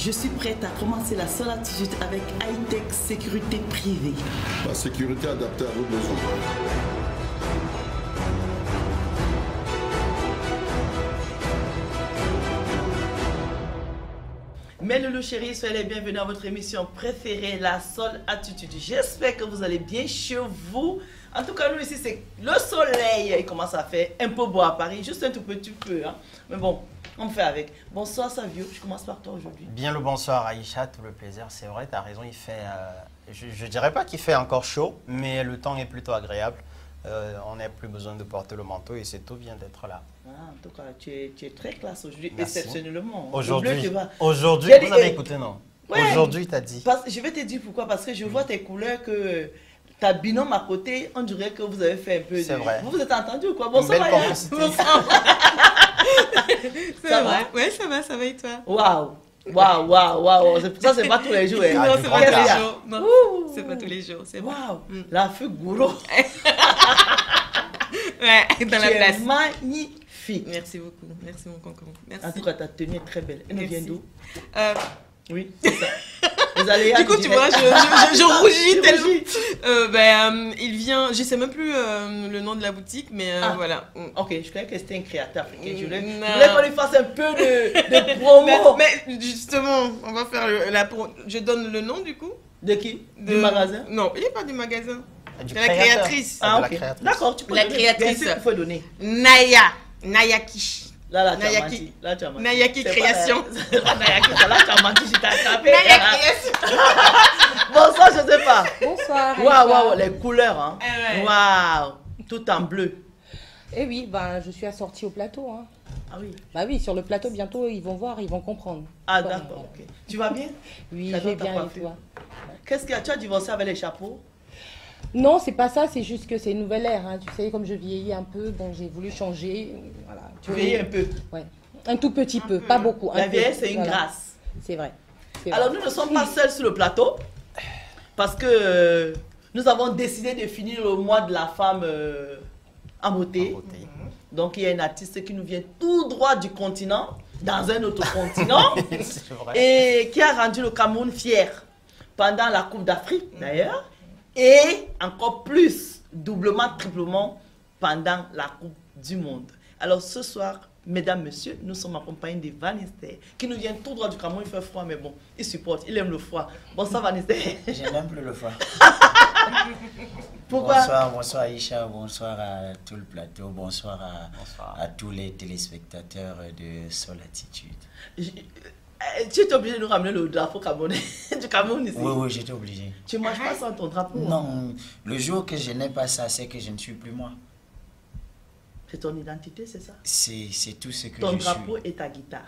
Je suis prête à commencer la seule attitude avec high-tech sécurité privée. La sécurité adaptée à vos besoins. Mes loulous chéris, soyez les bienvenus à votre émission préférée, La Seule Attitude. J'espère que vous allez bien chez vous. En tout cas, nous ici, c'est le soleil. Il commence à faire un peu beau à Paris, juste un tout petit peu. Hein. Mais bon, on fait avec. Bonsoir Savio, je commence par toi aujourd'hui. Bien le bonsoir Aïcha, tout le plaisir. C'est vrai, tu as raison, il fait... je dirais pas qu'il fait encore chaud, mais le temps est plutôt agréable. On n'a plus besoin de porter le manteau et c'est tout bien d'être là. Ah, en tout cas, tu es très classe aujourd'hui, exceptionnellement. Aujourd'hui, vous avez écouté, non? Ouais. Aujourd'hui, tu as dit. Je vais te dire pourquoi, parce que je vois tes couleurs que... Ta binôme à côté, on dirait que vous avez fait un peu de... C'est vrai. Vous êtes entendu ou quoi? Bonsoir, Belle Maya. complicité. Ça va? Ouais, ça va et toi? Waouh! Waouh! Ça, c'est pas tous les jours. Hein. Ah, Non, du c'est grand pas tous cœur. les jours. Non, c'est pas tous les jours, c'est bon. Waouh! La feu gourou. Ouais, dans la Tu es place. magnifique. Merci beaucoup, merci mon concombre. Merci. En tout cas, ta tenue est très belle. Elle nous vient Merci. d'où? Euh, Oui, c'est ça. Vous allez du coup, tu vois, je rougis tellement. Il vient, je sais même plus le nom de la boutique, mais voilà. Ok, je croyais que c'était un créateur africain. Je voulais Non. qu'on lui fasse un peu de promo. Mais justement, on va faire je donne le nom du coup. De qui? Du magasin? Non, il n'est pas du magasin. Du C'est la créateur. créatrice. Ah, de Ah, la ok. créatrice. D'accord, tu peux La donner. créatrice. Bien sûr, il faut donner. Nayaki. Là, tu as Nayaki. menti. Là, tu as menti. Nayaki C'est pas Création. la Nayaki, là, tu as menti, je t'ai attrapé. Nayaki Création. Bonsoir, je sais pas. Bonsoir. Waouh, les couleurs, hein. Ouais. Waouh, tout en bleu. Eh oui, ben, je suis assortie au plateau. Hein. Ah oui. Bah oui, sur le plateau, bientôt, ils vont voir, ils vont comprendre. Ah Comment- d'accord, ok. Tu vas bien? Oui, T'adores j'ai ta bien coiffure. et toi. Qu'est-ce qu'il y a? Tu as divorcé avec les chapeaux? Non, c'est pas ça, c'est juste que c'est une nouvelle ère. Hein. Tu sais, comme je vieillis un peu, donc j'ai voulu changer. Voilà. Tu vieillis un peu. Ouais. Un tout petit peu, pas beaucoup. La un peu. vieillesse, c'est une Voilà. grâce. C'est vrai. C'est Alors vrai. nous ne sommes pas seuls sur le plateau parce que nous avons décidé de finir le mois de la femme en beauté. En beauté. Donc il y a une artiste qui nous vient tout droit du continent, dans un autre continent, C'est vrai. et qui a rendu le Cameroun fier pendant la Coupe d'Afrique d'ailleurs, et encore plus, doublement, triplement, pendant la Coupe du Monde. Alors ce soir, mesdames, messieurs, nous sommes accompagnés de Vanessa, qui nous vient tout droit du Cameroun. Il fait froid, mais bon, il supporte, il aime le froid. Bonsoir Vanessa. Je n'aime plus le froid. Pourquoi? Bonsoir Aïcha, bonsoir à tout le plateau, bonsoir Bonsoir. à tous les téléspectateurs de Seule Attitude. Tu es obligé de nous ramener le drapeau camerounais, du Cameroun ici. Oui, j'étais obligé. Tu ne manges pas sans ton drapeau? hein? Non, le jour que je n'ai pas ça, c'est que je ne suis plus moi. C'est ton identité, c'est ça? C'est tout ce que Ton je drapeau suis. et ta guitare.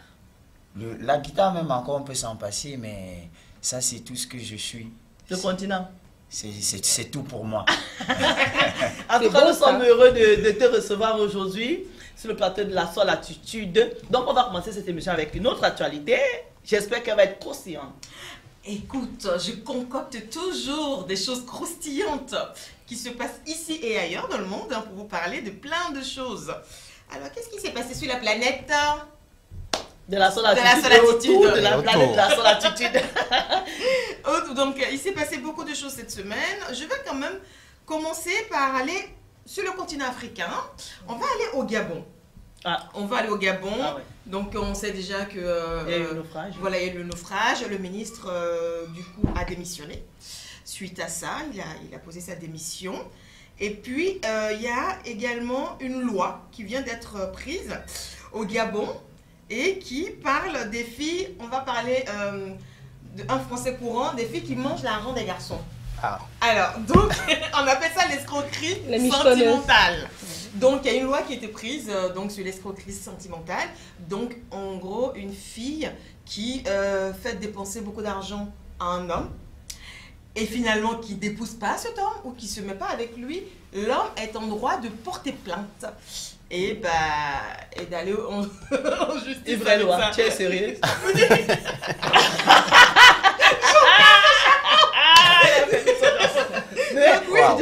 La guitare même encore, on peut s'en passer, mais ça c'est tout ce que je suis. Le continent. C'est tout pour moi. En tout C'est cas, beau, nous ça. sommes heureux de te recevoir aujourd'hui sur le plateau de La Seule Attitude. Donc, on va commencer cette émission avec une autre actualité. J'espère qu'elle va être croustillante. Écoute, je concocte toujours des choses croustillantes qui se passent ici et ailleurs dans le monde pour vous parler de plein de choses. Alors, qu'est-ce qui s'est passé sur la planète? De La Seule De La Attitude. Seule et Attitude. autour de la Et planète de La autour. Seule Attitude. Donc, il s'est passé beaucoup de choses cette semaine. Je vais quand même commencer par aller sur le continent africain. On va aller au Gabon. Ah, On va aller au Gabon. Ah ouais. Donc, on sait déjà que... il y a eu le naufrage. Voilà, il y a eu le naufrage. Le ministre, du coup, a démissionné. Suite à ça, il a posé sa démission. Et puis, il y a également une loi qui vient d'être prise au Gabon et qui parle des filles, on va parler d'un français courant, des filles qui mangent l'argent des garçons. Ah. Alors, donc, on appelle ça l'escroquerie La michetonneuse. sentimentale. Donc, il y a une loi qui a été prise donc, sur l'escroquerie sentimentale. Donc, en gros, une fille qui fait dépenser beaucoup d'argent à un homme et finalement qui n'épouse pas cet homme ou qui ne se met pas avec lui, l'homme est en droit de porter plainte et, et d'aller en justice. Une vraie avec loi. ça. Tu es sérieuse? Mais Donc, oui, Wow.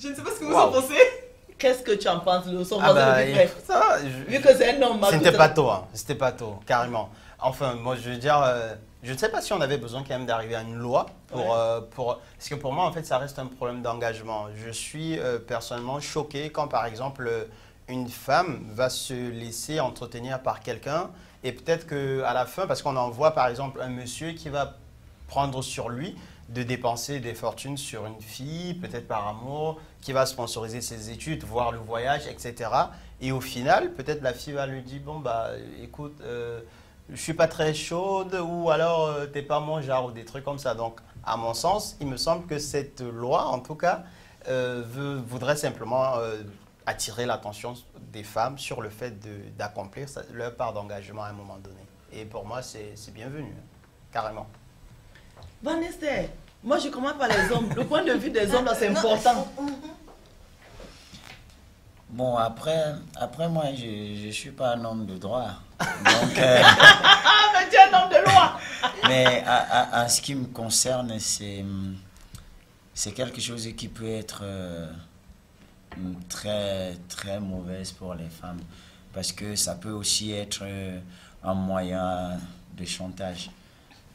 je ne sais pas ce que vous Wow. en pensez. qu'est-ce que tu en penses, le son Ah bah, de Dupré? ça, Vu que c'est un homme. c'était pas tôt, hein. C'était pas tôt, carrément. Enfin, moi je veux dire, Je ne sais pas si on avait besoin quand même d'arriver à une loi parce que pour moi, en fait, ça reste un problème d'engagement. Je suis personnellement choqué quand, par exemple, une femme va se laisser entretenir par quelqu'un et peut-être qu'à la fin, parce qu'on en voit, par exemple, un monsieur qui va prendre sur lui de dépenser des fortunes sur une fille, peut-être par amour, qui va sponsoriser ses études, voir le voyage, etc. Et au final, peut-être la fille va lui dire, bon, bah, écoute, je suis pas très chaude, ou alors t'es pas mon genre, ou des trucs comme ça. Donc, à mon sens, il me semble que cette loi, en tout cas, voudrait simplement attirer l'attention des femmes sur le fait d'accomplir leur part d'engagement à un moment donné. Et pour moi, c'est bienvenu, carrément. Vanessa, moi je commence par les hommes. Le point de vue des hommes, là, c'est important. Bon, après moi, je ne suis pas un homme de droit. Donc, Ah, mais tu es un homme de loi. mais en ce qui me concerne, c'est quelque chose qui peut être très, très mauvaise pour les femmes. Parce que ça peut aussi être un moyen de chantage.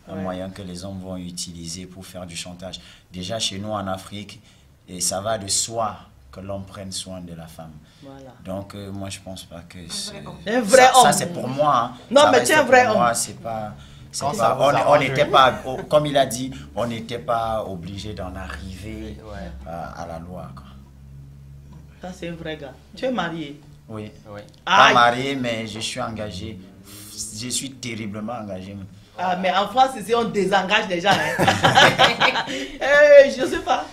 Un moyen que les hommes vont utiliser pour faire du chantage. Déjà, chez nous en Afrique, et ça va de soi que l'homme prenne soin de la femme. Voilà. Donc, moi, je pense pas que c'est... Un vrai homme. Ça, c'est pour moi. Hein. Non, Ça mais reste tu es un vrai pour moi, homme. c'est pas... Quand ça vous on arrange. n'était pas, comme il a dit, on n'était pas obligé d'en arriver à la loi. Quoi. Ça, c'est un vrai gars. Tu es marié. Oui. Oui. Pas Aïe. marié, mais je suis engagé. Je suis terriblement engagé. Ah, mais en France, ici, on désengage les gens. Hein. Je sais pas.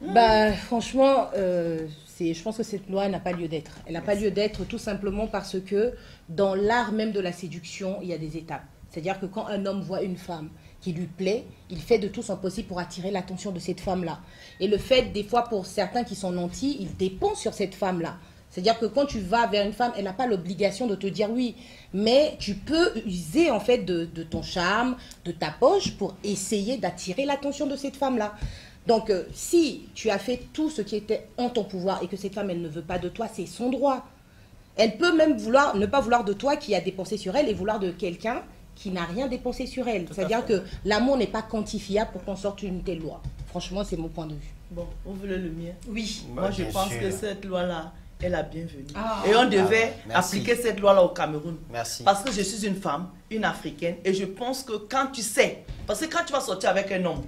Bah, franchement, je pense que cette loi n'a pas lieu d'être. Elle n'a pas lieu d'être tout simplement parce que dans l'art même de la séduction, il y a des étapes. C'est-à-dire que quand un homme voit une femme qui lui plaît, il fait de tout son possible pour attirer l'attention de cette femme-là. Et le fait, des fois, pour certains qui sont nantis, ils dépendent sur cette femme-là. C'est-à-dire que quand tu vas vers une femme, elle n'a pas l'obligation de te dire oui. Mais tu peux user en fait de ton charme, de ta poche pour essayer d'attirer l'attention de cette femme-là. Donc, si tu as fait tout ce qui était en ton pouvoir et que cette femme, elle ne veut pas de toi, c'est son droit. Elle peut même ne pas vouloir de toi qui a dépensé sur elle et vouloir de quelqu'un qui n'a rien dépensé sur elle. C'est-à-dire que l'amour n'est pas quantifiable pour qu'on sorte une telle loi. Franchement, c'est mon point de vue. Bon, vous voulez le mien? Oui. Moi, je bien pense sûr. que cette loi-là est la bienvenue. Ah. Et on devait Merci. appliquer cette loi-là au Cameroun. Merci. Parce que je suis une femme, une africaine, et je pense que quand tu sais, parce que quand tu vas sortir avec un homme,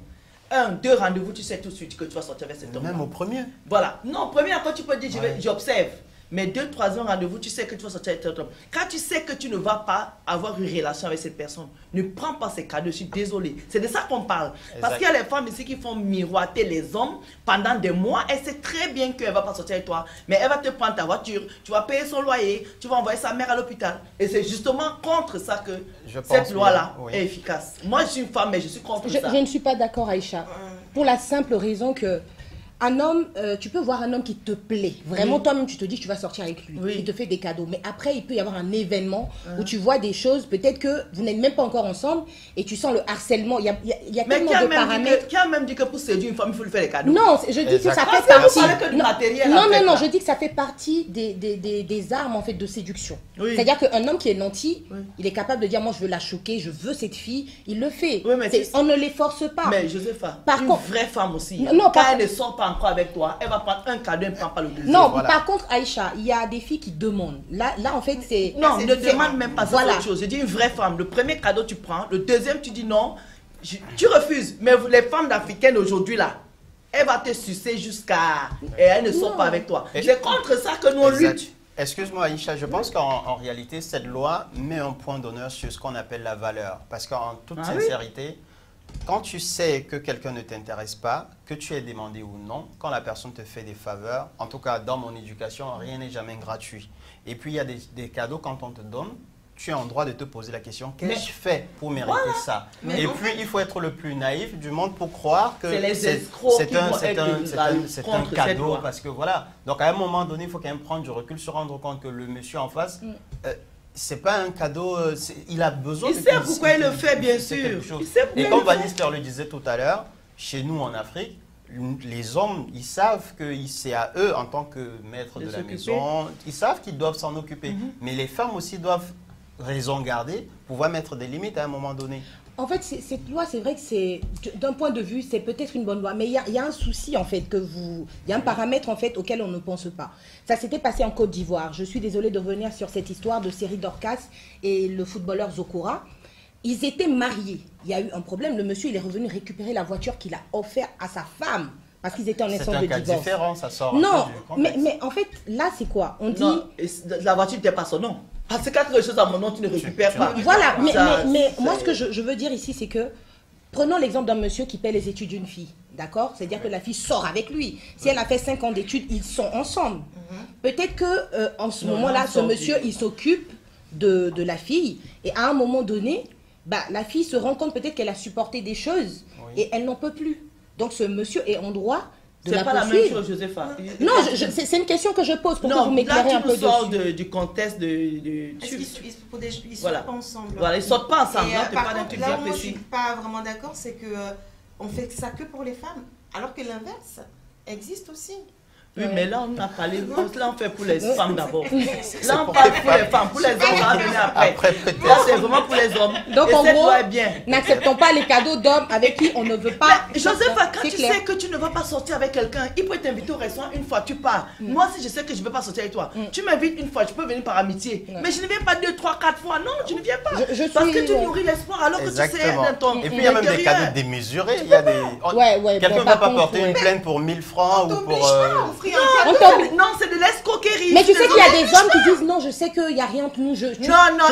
1, 2 rendez-vous, tu sais tout de suite que tu vas sortir avec cet homme. Même au premier. Voilà. Non, premier, quand tu peux dire, j'observe. Mais 2, 3 ans rendez-vous, tu sais que tu vas sortir avec cet homme. Quand tu sais que tu ne vas pas avoir une relation avec cette personne, ne prends pas ces cadeaux, je suis désolée. C'est de ça qu'on parle. Parce qu'il y a les femmes ici qui font miroiter les hommes pendant des mois. Elle sait très bien qu'elle ne va pas sortir avec toi. Mais elle va te prendre ta voiture, tu vas payer son loyer, tu vas envoyer sa mère à l'hôpital. Et c'est justement contre ça que cette loi-là est efficace. Moi, je suis une femme, mais je suis contre ça. Je ne suis pas d'accord, Aïcha. Pour la simple raison que un homme, tu peux voir un homme qui te plaît. Vraiment, toi-même, tu te dis que tu vas sortir avec lui. Oui. Il te fait des cadeaux. Mais après, il peut y avoir un événement où tu vois des choses, peut-être que vous n'êtes même pas encore ensemble et tu sens le harcèlement. Il y a Mais tellement de paramètres. qui a même dit que pour séduire une femme, il faut lui faire des cadeaux? Non, je dis que ça Exactement. fait Parce que vous partie. parlez que du matériel, Non, en fait, non, là. je dis que ça fait partie des armes en fait de séduction. Oui. C'est-à-dire qu'un homme qui est nanti, Oui. il est capable de dire moi je veux la choquer, je veux cette fille, il le fait. Oui, mais On ne les force pas. Mais Josepha, Par une contre- vraie femme aussi, Non, quand par- elle ne sort pas encore avec toi, elle va prendre un cadeau, elle ne prend pas le deuxième. Non, Voilà. par contre, Aïcha, il y a des filles qui demandent. Là en fait, c'est. Non, c'est- ne c'est- demande même pas ça, Voilà. c'est autre chose. Je dis une vraie femme. Le premier cadeau, tu prends. Le deuxième, tu dis non. Tu refuses. Mais les femmes africaines aujourd'hui, là, elle va te sucer jusqu'à... Et elle ne sort Non. pas avec toi. Et- C'est contre ça que nous, on Exact. lutte. Excuse-moi, Aïcha, je pense qu'en réalité, cette loi met un point d'honneur sur ce qu'on appelle la valeur. Parce qu'en toute Ah oui. sincérité, quand tu sais que quelqu'un ne t'intéresse pas, que tu es demandé ou non, quand la personne te fait des faveurs, en tout cas dans mon éducation, rien n'est jamais gratuit. Et puis il y a des cadeaux quand on te donne, tu es en droit de te poser la question, qu'ai-je fait pour mériter ça? Mais Et en puis il faut être le plus naïf du monde pour croire que C'est les escrocs qui vont être c'est un contre cette cadeau. loi. Parce que voilà, donc à un moment donné, il faut quand même prendre du recul, se rendre compte que le monsieur en face, c'est pas un cadeau, il a besoin Il sait pourquoi il le fait, bien c'est sûr. quelque chose. Il sait pourquoi Et il comme le fait. Vanessa le disait tout à l'heure, chez nous en Afrique, les hommes, ils savent que c'est à eux, en tant que maîtres De de la s'occuper. maison, ils savent qu'ils doivent s'en occuper. Mais les femmes aussi doivent raison garder, pouvoir mettre des limites à un moment donné. En fait, cette loi, c'est vrai que c'est, d'un point de vue, c'est peut-être une bonne loi, mais il y a un souci, en fait, il y a un paramètre, en fait, auquel on ne pense pas. Ça s'était passé en Côte d'Ivoire. Je suis désolée de revenir sur cette histoire de Série Dorcas et le footballeur Zokora. Ils étaient mariés. Il y a eu un problème. Le monsieur, il est revenu récupérer la voiture qu'il a offerte à sa femme. Parce qu'ils étaient en instance de divorce. C'est un cas différent, ça sort non, un peu du contexte. mais en fait, là, c'est quoi? On dit... Non, la voiture n'était pas son nom. Parce que quelque chose à mon nom, tu ne récupères pas. Voilà, mais moi, c'est- ce que je veux dire ici, c'est que, prenons l'exemple d'un monsieur qui paie les études d'une fille, d'accord? C'est-à-dire que la fille sort avec lui. Si elle a fait 5 ans d'études, ils sont ensemble. Peut-être que en ce Non, moment-là, non, ce non, monsieur, il s'occupe de la fille, et à un moment donné, bah, la fille se rend compte peut-être qu'elle a supporté des choses, et elle n'en peut plus. Donc ce monsieur est en droit de C'est la pas la même poursuivre. chose, Josepha. Non, c'est une question que je pose pour que Non, vous là, m'éclairez un tu peu nous sors dessus. du contexte de... Est-ce qu'ils ils Voilà. sortent pas ensemble? Voilà, ils sortent pas ensemble. Et, Non, t'es par pas d'un contre, truc là bien où moi je suis précis. pas vraiment d'accord, c'est que on fait ça que pour les femmes, alors que l'inverse existe aussi. Oui, mais là, on a parlé. Là, on fait pour les femmes d'abord. C'est Là, on pour parle les pour les femmes. femmes. Pour les hommes, on va venir après. Après, peut-être. Là, c'est vraiment pour les hommes. Donc Et en cette gros, loi est bien. n'acceptons pas les cadeaux d'hommes avec qui on ne veut pas. Mais Josepha, quand C'est tu clair. sais que tu ne vas pas sortir avec quelqu'un, il peut t'inviter au restaurant une fois, tu pars. Moi, si je sais que je ne veux pas sortir avec toi, tu m'invites une fois, je peux venir par amitié. Mais je ne viens pas 2, 3, 4 fois. Non, tu ne viens pas. Je Parce suis- que tu ouais. nourris l'espoir alors que tu sais Exactement. dans ton Et puis il y a même des intérieur. cadeaux démesurés. Il y a des... Ouais, Quelqu'un bon, ne va par pas contre, porter ouais. une plainte pour 1000 francs ou T'obliges pour... pas à offrir un On cadeau. t'oblige- Non, c'est de l'escroquerie. Mais tu sais qu'il y a Désolée. des hommes qui disent non, je sais qu'il n'y a rien entre nous, je Non,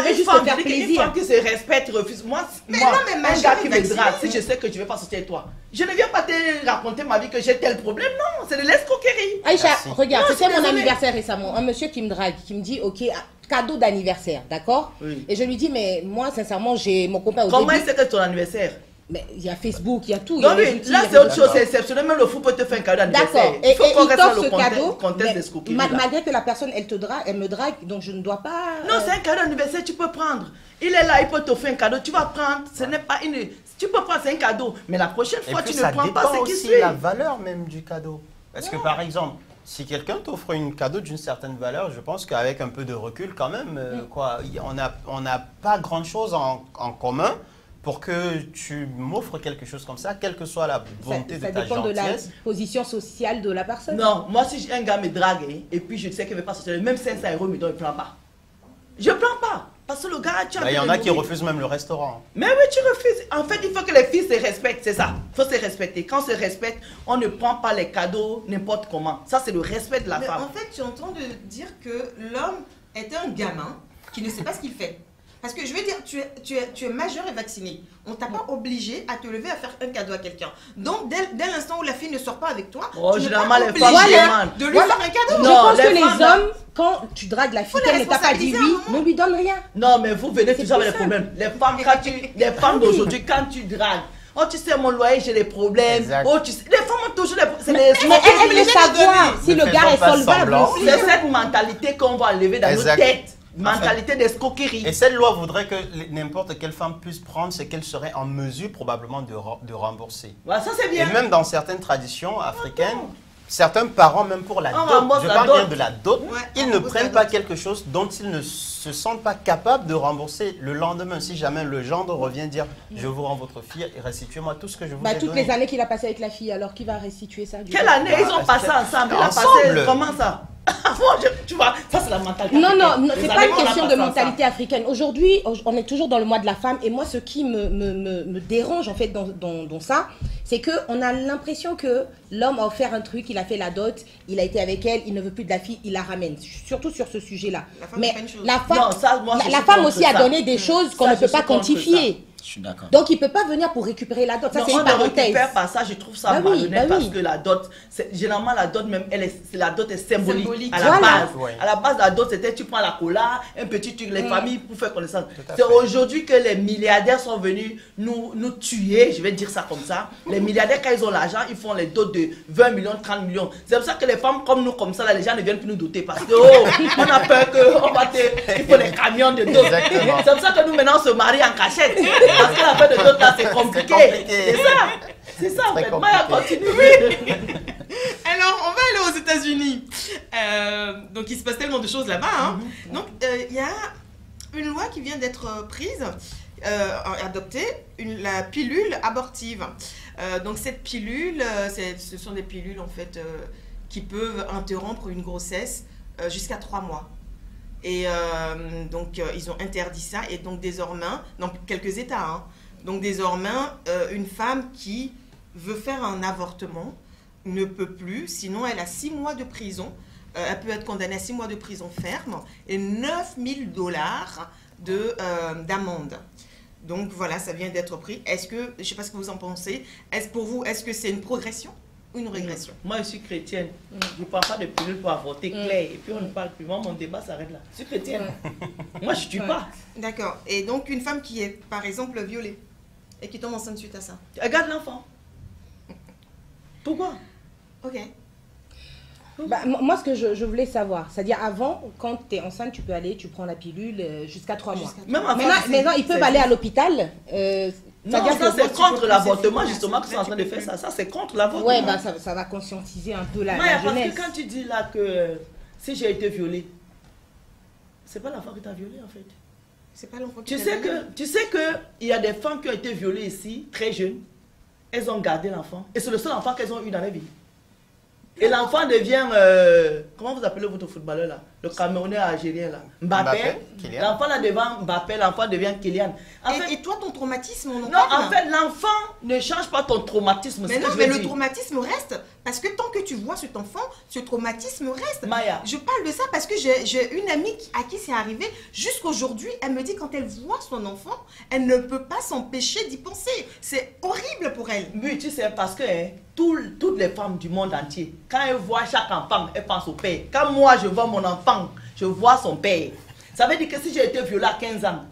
vais une juste femme, te faire une plaisir. femme qui se respecte refuse. Moi, Mais moi non, mais ma un gars qui chérie, me drague, Maxime. si je sais que je ne vais pas sortir avec toi, je ne viens pas te raconter ma vie que j'ai tel problème. Non, c'est de l'escroquerie. Aïcha, Merci. regarde, Non, c'était je suis mon désolée. anniversaire récemment. Un monsieur qui me drague, qui me dit, ok, cadeau d'anniversaire, d'accord? Oui. Et je lui dis, mais moi, sincèrement, j'ai mon copain au Comment il début. sait que c'est ton anniversaire? Mais il y a Facebook, il y a tout. il y Non, a les oui, outils, là il y a c'est autre tout. chose, c'est exceptionnel. Même le fou peut te faire un cadeau d'anniversaire. D'accord. Et Il faut qu'on il reste dans t'offre le ce cadeau. contexte mais d'escroquerie. là. malgré que la personne, elle me drague, donc je ne dois pas. Non, c'est un cadeau d'anniversaire, tu peux prendre. Il est là, il peut t'offrir un cadeau, tu vas prendre. Ce n'est pas une. Tu peux prendre, c'est un cadeau. Mais la prochaine Et fois, puis tu ne ça prends pas dépend ce qui aussi suit. la valeur même du cadeau. Parce que par exemple, si quelqu'un t'offre un cadeau d'une certaine valeur, je pense qu'avec un peu de recul quand même, on n'a pas grand-chose en commun pour que tu m'offres quelque chose comme ça, quelle que soit la bonté Ça de ta dépend de la gentillesse. position sociale de la personne. Non, moi si un gars me drague et puis je sais qu'il ne veut pas sortir, même 500 euros, me donne, je ne prends pas. Je ne prends pas. Parce que le gars, tu as Bah, il y en envie a de qui nourrir. refusent même le restaurant. Mais oui, tu refuses. En fait, il faut que les filles se respectent, c'est ça. Il faut se respecter. Quand on se respecte, on ne prend pas les cadeaux n'importe comment. Ça, c'est le respect de la Mais femme. en fait, tu entends de dire que l'homme est un gamin qui ne sait pas ce qu'il fait. Parce que je veux dire, tu es majeur et vacciné. On t'a pas obligé à te lever à faire un cadeau à quelqu'un. Donc, dès l'instant où la fille ne sort pas avec toi, Oh, tu n'es généralement, pas les obligé femmes demandent. de lui Voilà. faire un cadeau. Je Non, pense que les les femmes, là- hommes, quand tu dragues la fille, Faut qu'elle les ne t'a pas dit responsabiliser oui, à un moment. ne lui donne rien. Non, mais vous venez C'est toujours avec plus les problèmes. Les femmes, les femmes d'aujourd'hui, quand tu dragues, oh, tu sais, mon loyer, j'ai des problèmes. Exact. Oh, tu sais, les femmes ont toujours des problèmes. C'est Mais elle veut obligée de savoir donner. si Ne le gars faisons est pas solvable. semblant. aussi. c'est cette mentalité qu'on va enlever dans Exact. nos têtes. Mentalité d'escroquerie. Et cette loi voudrait que n'importe quelle femme puisse prendre ce qu'elle serait en mesure probablement de rembourser. Voilà, ça c'est Et bien. même dans certaines traditions africaines, certains parents, même pour la On dot, rembourse je la parle dot. bien de la dot, Ouais, ils on ne rembourse prennent la pas dot. quelque chose dont ils ne se sentent pas capables de rembourser le lendemain. Si jamais le gendre revient dire « je vous rends votre fille et restituez-moi tout ce que je vous Bah, ai toutes donné les années qu'il a passé avec la fille, alors qui va restituer ça du Quelle coup année ils ont passé ensemble? Il a passé Ensemble. comment ça? Tu vois, ça c'est la mentalité. Non, africaine. non, Les c'est pas années une qu'on a question de passé mentalité africaine. Aujourd'hui, on est toujours dans le mois de la femme. Et moi, ce qui me dérange, en fait, dans ça, c'est qu'on a l'impression que l'homme a offert un truc, il a fait la dot, il a été avec elle, il ne veut plus de la fille, il la ramène. Surtout sur ce sujet-là. La femme Mais fait pas une chose. la femme, Non, ça, moi, je la suis femme contre aussi a ça. donné des choses qu'on Ça, ne je peut suis pas contre quantifier. Je suis d'accord. Donc, il ne peut pas venir pour récupérer la dot. Ça, c'est on une ne parenthèse. récupère pas ça, je trouve ça Bah oui, malhonnête bah parce oui. que la dot, généralement la dot même, la dot est symbolique, Symbolique. à la Voilà. base. Ouais. À la base, la dot c'était tu prends la cola, un petit truc, les familles pour faire connaissance. à C'est fait. aujourd'hui que les milliardaires sont venus nous tuer, je vais dire ça comme ça. Les milliardaires quand ils ont l'argent, ils font les dots de 20 millions, 30 millions. C'est pour ça que les femmes comme nous comme ça, là, les gens ne viennent plus nous doter parce que on a peur qu'on va il faut les camions de dot. Exactement. C'est pour ça que nous maintenant on se marie en cachette parce que la fin de dot là c'est compliqué. compliqué. C'est ça. C'est ça en Très fait. compliqué. Maya, continue. Alors, on va aller aux États-Unis. Donc, il se passe tellement de choses là-bas. Hein. Donc, il y a une loi qui vient d'être prise adopté la pilule abortive. Donc cette pilule, ce sont des pilules en fait qui peuvent interrompre une grossesse jusqu'à 3 mois. Et donc ils ont interdit ça et donc désormais, dans quelques États, hein, donc désormais une femme qui veut faire un avortement ne peut plus, sinon elle a 6 mois de prison. Elle peut être condamnée à 6 mois de prison ferme et 9 000 $ d'amende. Donc voilà, ça vient d'être pris. Est-ce que, je ne sais pas ce que vous en pensez, pour vous, est-ce que c'est une progression ou une régression? Moi, je suis chrétienne. Je ne prends pas de pilule pour avorter clair. Et puis on ne parle plus. Moi, mon débat s'arrête là. Je suis chrétienne. Moi, je ne tue pas. D'accord. Et donc, une femme qui est, par exemple, violée et qui tombe enceinte suite à ça? Elle garde l'enfant. Pourquoi? Ok. Bah, moi, ce que je voulais savoir, c'est-à-dire avant, quand tu es enceinte, tu peux aller, tu prends la pilule jusqu'à 3 mois. Même en Maintenant, ils peuvent aller à l'hôpital. Non, ça c'est contre l'avortement, justement, que c'est en train de faire ça. Ça, c'est contre l'avortement. Ouais, bah, ça va conscientiser un peu la Parce jeunesse. que quand tu dis là que si j'ai été violée, c'est pas l'enfant qui t'a violée en fait. C'est pas l'enfant qui Tu sais que il y a des femmes qui ont été violées ici, très jeunes. Elles ont gardé l'enfant. Et c'est le seul enfant qu'elles ont eu dans leur vie. Et l'enfant devient, comment vous appelez votre footballeur là? Le Camerounais algérien là? Mbappé. L'enfant là devant Mbappé, l'enfant devient Kylian. Et toi, ton traumatisme, on en Non, parle. en fait, l'enfant ne change pas ton traumatisme. Mais non, mais le traumatisme reste. Parce que tant que tu vois cet enfant, ce traumatisme reste. Maya. Je parle de ça parce que j'ai une amie à qui c'est arrivé. Jusqu'aujourd'hui, elle me dit quand elle voit son enfant, elle ne peut pas s'empêcher d'y penser. C'est horrible pour elle. Oui, tu sais, parce que toutes les femmes du monde entier, quand elles voient chaque enfant, elles pensent au père. Quand moi, je vois mon enfant, je vois son père. Ça veut dire que si j'ai été violée à 15 ans,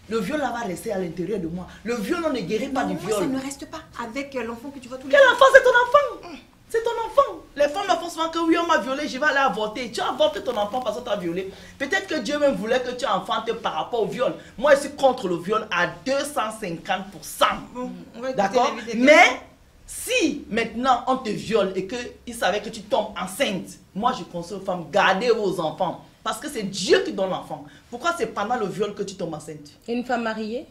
le viol là va rester à l'intérieur de moi. Le viol, on ne guérit pas du Moi, viol. ça ne reste pas avec l'enfant que tu vois tous les Quel jours. enfant? C'est ton enfant. C'est ton enfant. Les femmes leur font souvent que oui, on m'a violé, je vais aller avorter. Tu as avorté ton enfant parce que tu as violé. Peut-être que Dieu même voulait que tu enfantes par rapport au viol. Moi, je suis contre le viol à 250%. D'accord? Mais si maintenant on te viole et qu'il savait que tu tombes enceinte, moi je conseille aux femmes, gardez vos enfants. Parce que c'est Dieu qui donne l'enfant. Pourquoi c'est pendant le viol que tu tombes enceinte? Une femme mariée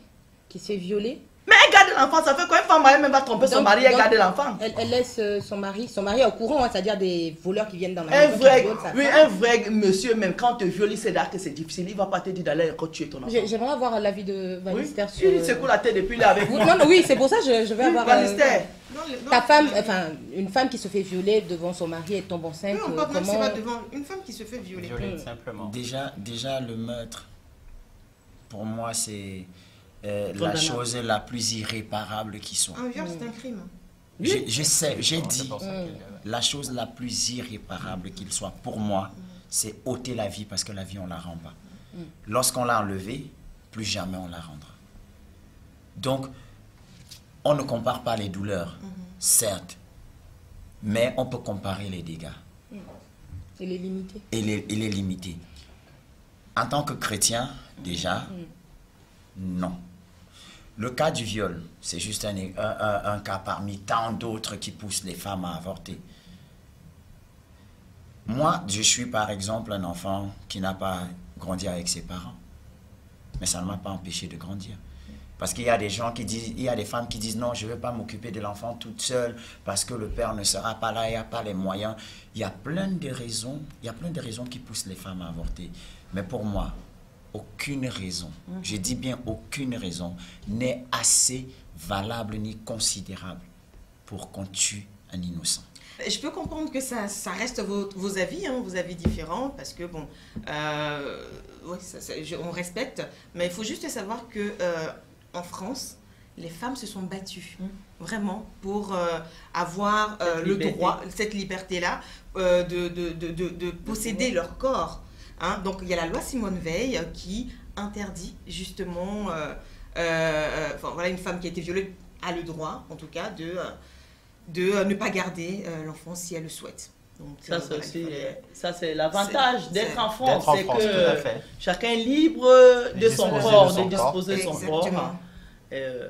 qui se fait violer. Mais elle garde l'enfant, ça fait quoi? Une femme mariée même va tromper son mari, elle garde l'enfant. Elle laisse son mari est au courant, hein, c'est-à-dire des voleurs qui viennent dans la Un maison. vrai, oui, un vrai monsieur, même quand on te viole, il sait là que c'est difficile, il ne va pas te dire d'aller tuer ton enfant. J'aimerais avoir l'avis de Vanister oui. sur... Il secoue la tête depuis là avec moi. Non, oui, c'est pour ça que je vais avoir... Vanister. Ta femme, enfin, une femme qui se fait violer devant son mari et tombe enceinte, Oui, on parle même, c'est pas devant une femme qui se fait violer. Simplement. Déjà, le meurtre, pour moi, c'est la chose la plus irréparable qui soit. Un viol, c'est un crime. Je sais, j'ai dit, la chose la plus irréparable qu'il soit, pour moi, c'est ôter la vie parce que la vie, on ne la rend pas. Lorsqu'on l'a enlevée, plus jamais on la rendra. Donc, on ne compare pas les douleurs, certes, mais on peut comparer les dégâts. Et les limiter. Et les limiter. En tant que chrétien, déjà, non. Le cas du viol, c'est juste un cas parmi tant d'autres qui poussent les femmes à avorter. Moi, je suis par exemple un enfant qui n'a pas grandi avec ses parents. Mais ça ne m'a pas empêché de grandir. Parce qu'il y a des gens qui disent, il y a des femmes qui disent non, je ne vais pas m'occuper de l'enfant toute seule parce que le père ne sera pas là, il n'y a pas les moyens. Il y a plein de raisons, qui poussent les femmes à avorter. Mais pour moi, aucune raison, je dis bien aucune raison, n'est assez valable ni considérable pour qu'on tue un innocent. Je peux comprendre que ça reste vos avis, hein, vos avis différents, parce que bon, ouais, on respecte, mais il faut juste savoir que en France, les femmes se sont battues, vraiment, pour avoir le droit, cette liberté-là, de posséder leur corps. Hein. Donc il y a la loi Simone Veil qui interdit justement, voilà, une femme qui a été violée a le droit, en tout cas, de ne pas garder l'enfant si elle le souhaite. Donc, ça c'est l'avantage d'être en France, c'est que chacun est libre de son corps, de disposer de son corps.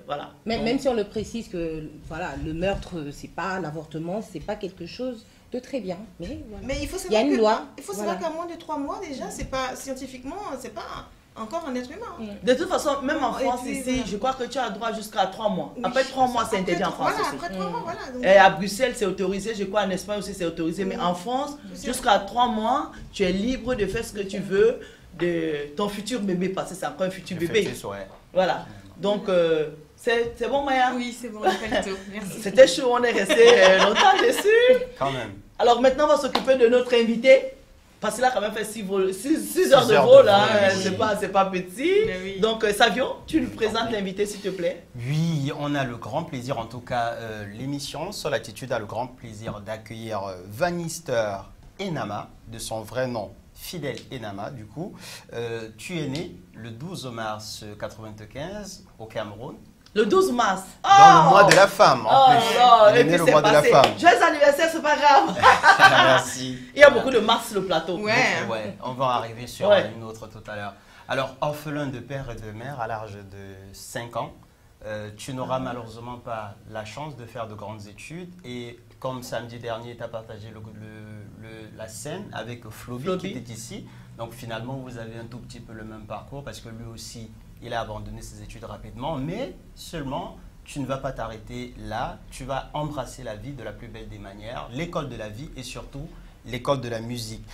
Voilà. Même si on le précise que voilà, le meurtre, c'est pas l'avortement, c'est pas quelque chose de très bien. Mais, voilà. Mais il faut y a une loi. Il faut savoir qu'à moins de 3 mois déjà, c'est pas scientifiquement, c'est pas encore un être humain. Hein. De toute façon, même en Et France, puis, ici, voilà. je crois que tu as droit jusqu'à 3 mois. Oui, Après 3 mois, c'est Après, interdit en France voilà, aussi. après 3 mois, voilà. Donc, Et à Bruxelles, c'est autorisé. Je crois en Espagne aussi, c'est autorisé. Mais Oui. en France, C'est jusqu'à 3 mois, tu es libre de faire ce que tu veux de ton futur bébé, parce que c'est encore un futur Le bébé. fœtus, ouais. Voilà. Donc, c'est bon, Maya? oui, c'est bon, Palito. Merci. C'était chaud, on est resté longtemps dessus. Quand même. Alors maintenant, on va s'occuper de notre invité. Parce qu'il a quand même fait 6 heures de heures vol, de hein, vol, c'est pas petit. Mais oui. Donc, Savio, tu nous présentes l'invité, s'il te plaît. Oui, on a le grand plaisir, en tout cas, l'émission Sur l'attitude a le grand plaisir d'accueillir Vanister Enama, de son vrai nom, Fidèle Enama, du coup. Tu es né le 12 mars 1995 au Cameroun. Le 12 mars. Dans le mois de la femme, en Oh plus. là, Il et est né puis le c'est mois de la passé. femme. Joyeux anniversaire, c'est pas grave. Merci. Il y a beaucoup de mars sur le plateau. Ouais. Ouais, on va en arriver sur Ouais. une autre tout à l'heure. Alors, orphelin de père et de mère à l'âge de 5 ans, tu n'auras malheureusement pas la chance de faire de grandes études. Et comme samedi dernier, tu as partagé la scène avec Floby Floby. qui était ici. Donc finalement, vous avez un tout petit peu le même parcours parce que lui aussi, il a abandonné ses études rapidement. Mais seulement, tu ne vas pas t'arrêter là. Tu vas embrasser la vie de la plus belle des manières, l'école de la vie et surtout l'école de la musique.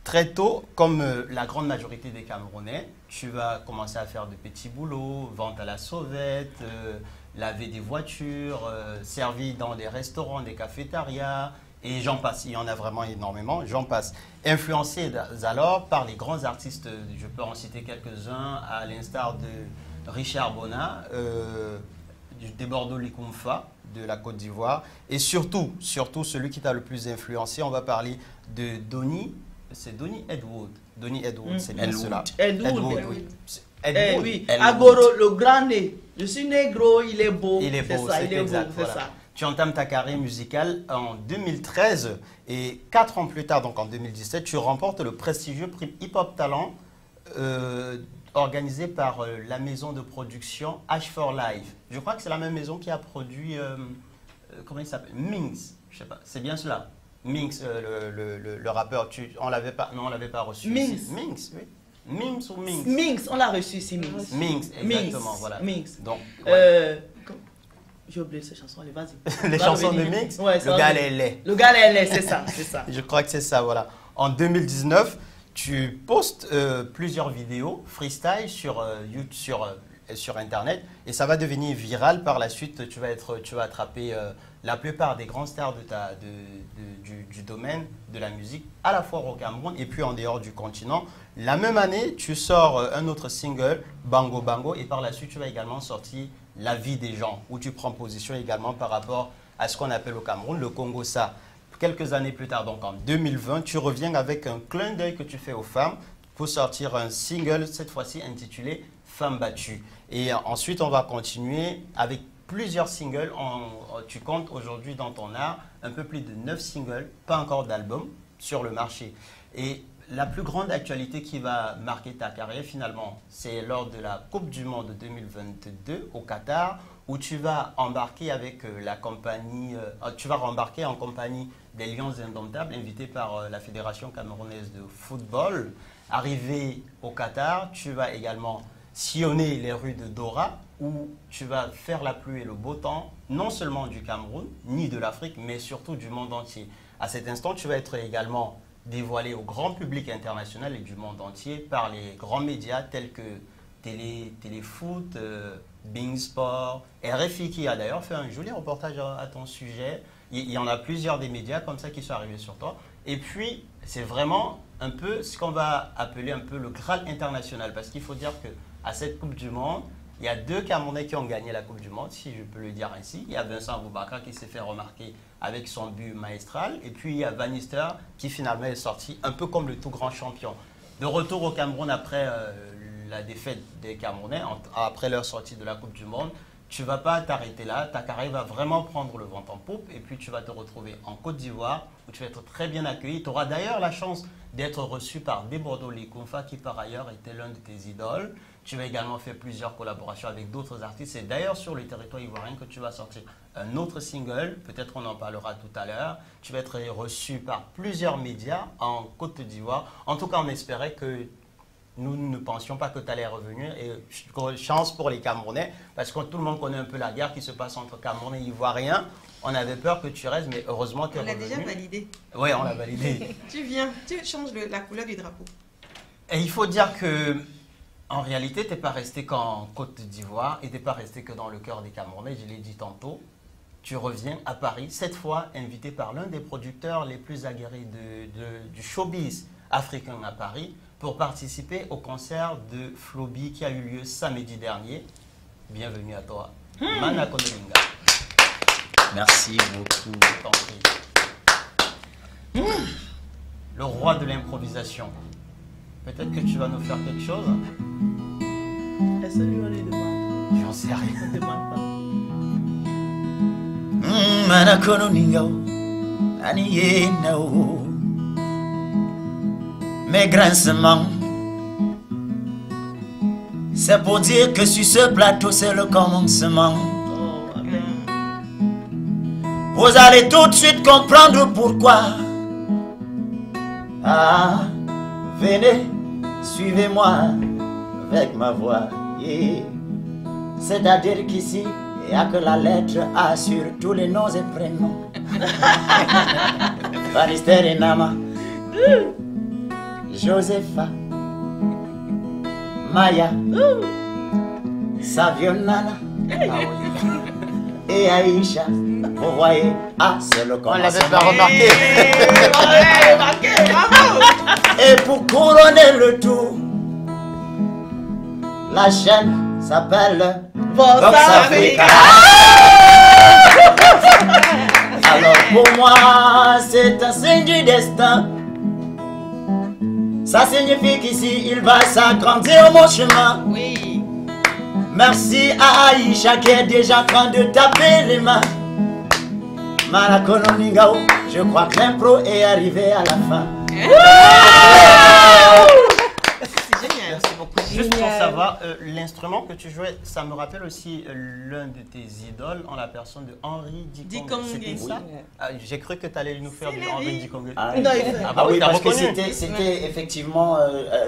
Très tôt, comme la grande majorité des Camerounais, tu vas commencer à faire de petits boulots, vente à la sauvette, laver des voitures, servi dans des restaurants, des cafétérias, et j'en passe. Il y en a vraiment énormément, j'en passe. Influencé alors par les grands artistes, je peux en citer quelques-uns, à l'instar de Richard Bona, des Bordeaux-Licoumfa, de la Côte d'Ivoire, et surtout celui qui t'a le plus influencé, on va parler de Donny. C'est Donny Edwards. Donny Edwards, c'est bien cela. Edwood. Oui. Eh Edwards. oui, Edwood. Agoro, le grand nez. Je suis négro, il est beau. Il est beau, ça, c'est il est exact. beau, c'est Voilà. ça. Tu entames ta carrière musicale en 2013 et 4 ans plus tard, donc en 2017, tu remportes le prestigieux prix Hip Hop Talent organisé par la maison de production H4 Live. Je crois que c'est la même maison qui a produit, comment il s'appelle, Minx, je sais pas, c'est bien cela. Minx, le rappeur, on l'avait pas, non, on l'avait pas reçu. Minx. Ici. Minx, oui. Minx ou Minx? Minx, on l'a reçu ici, Minx. Minx, exactement, voilà. Minx. Donc, ouais. J'ai oublié ces chansons, allez, vas-y. Les Va chansons de revenir. Minx, Ouais, ça le va gars venir. est laid. Le gars est c'est ça, c'est ça. Je crois que c'est ça, voilà. En 2019, tu postes plusieurs vidéos freestyle sur Internet et ça va devenir viral. Par la suite, tu vas attraper la plupart des grands stars du domaine de la musique, à la fois au Cameroun et puis en dehors du continent. La même année, tu sors un autre single, Bango Bango, et par la suite, tu vas également sortir La vie des gens, où tu prends position également par rapport à ce qu'on appelle au Cameroun le Congo-Ça. Quelques années plus tard, donc en 2020, tu reviens avec un clin d'œil que tu fais aux femmes pour sortir un single, cette fois-ci intitulé Femme battue. Et ensuite, on va continuer avec plusieurs singles. Tu comptes aujourd'hui dans ton art un peu plus de 9 singles, pas encore d'album sur le marché. Et la plus grande actualité qui va marquer ta carrière finalement, c'est lors de la Coupe du Monde 2022 au Qatar, où tu vas embarquer avec la compagnie, tu vas rembarquer en compagnie des Lions Indomptables, invités par la Fédération camerounaise de football. Arrivé au Qatar, tu vas également sillonner les rues de Dora, où tu vas faire la pluie et le beau temps, non seulement du Cameroun, ni de l'Afrique, mais surtout du monde entier. À cet instant, tu vas être également dévoilé au grand public international et du monde entier par les grands médias tels que Téléfoot, Bing Sport, RFI qui a d'ailleurs fait un joli reportage à ton sujet. Il y en a plusieurs des médias comme ça qui sont arrivés sur toi. Et puis, c'est vraiment un peu ce qu'on va appeler un peu le Graal international, parce qu'il faut dire qu'à cette Coupe du Monde, il y a 2 Camerounais qui ont gagné la Coupe du Monde, si je peux le dire ainsi. Il y a Vincent Aboubakar qui s'est fait remarquer avec son but maestral. Et puis il y a Vanister qui finalement est sorti un peu comme le tout grand champion. De retour au Cameroun après la défaite des Camerounais, après leur sortie de la Coupe du Monde, tu ne vas pas t'arrêter là. Ta carrière va vraiment prendre le vent en poupe. Et puis tu vas te retrouver en Côte d'Ivoire où tu vas être très bien accueilli. Tu auras d'ailleurs la chance d'être reçu par des Bordeaux-Licoumfa qui par ailleurs était l'un de tes idoles. Tu vas également faire plusieurs collaborations avec d'autres artistes. C'est d'ailleurs sur le territoire ivoirien que tu vas sortir un autre single. Peut-être on en parlera tout à l'heure. Tu vas être reçu par plusieurs médias en Côte d'Ivoire. En tout cas, on espérait que Nous ne pensions pas que tu allais revenir. Et chance pour les Camerounais, parce que tout le monde connaît un peu la guerre qui se passe entre Cameroun et Ivoiriens. On avait peur que tu restes, mais heureusement tu es revenu. On l'a déjà validé. Oui, on l'a validé. Tu viens, tu changes la couleur du drapeau. Et il faut dire que, en réalité, tu n'es pas resté qu'en Côte d'Ivoire et tu n'es pas resté que dans le cœur des Camerounais, je l'ai dit tantôt. Tu reviens à Paris, cette fois invité par l'un des producteurs les plus aguerris du showbiz africain à Paris pour participer au concert de Flobi qui a eu lieu samedi dernier. Bienvenue à toi, Mana Konolinga. Merci beaucoup. Je t'en prie. Le roi de l'improvisation. Peut-être que tu vas nous faire quelque chose. Est-ce que lui on lui demande? J'en sais rien. On ne demande pas. Manakono ningao, aniye nao. Mes grincements, c'est pour dire que sur ce plateau c'est le commencement. Oh, amen. Vous allez tout de suite comprendre pourquoi. Ah, venez, suivez-moi avec ma voix. Yeah. C'est-à-dire qu'ici, il n'y a que la lettre A sur tous les noms et prénoms. Banister et Nama, Josepha, Maya, Savionana et Aïcha. Vous voyez, ah, c'est le On commencement. l'avait pas remarqué. Ouais, marqué, bravo. Et pour couronner le tout, la chaîne s'appelle Vox Vox Africa. Africa. Alors pour moi, c'est un signe du destin. Ça signifie qu'ici, il va s'agrandir mon chemin. Oui. Merci à Aïcha qui est déjà en train de taper les mains. Manakono Ningao, je crois que l'impro est arrivé à la fin. C'est génial. Merci beaucoup. Juste pour Génial. savoir, l'instrument que tu jouais, ça me rappelle aussi l'un de tes idoles en la personne de Henri Dikongue. Dikongue. C'était ça? Oui. Ah, j'ai cru que tu allais nous faire C'est du la Henri vie. Dikongue. Ah, Non, il fait. Ah, Ah oui, t'as parce que reconnu. c'était effectivement,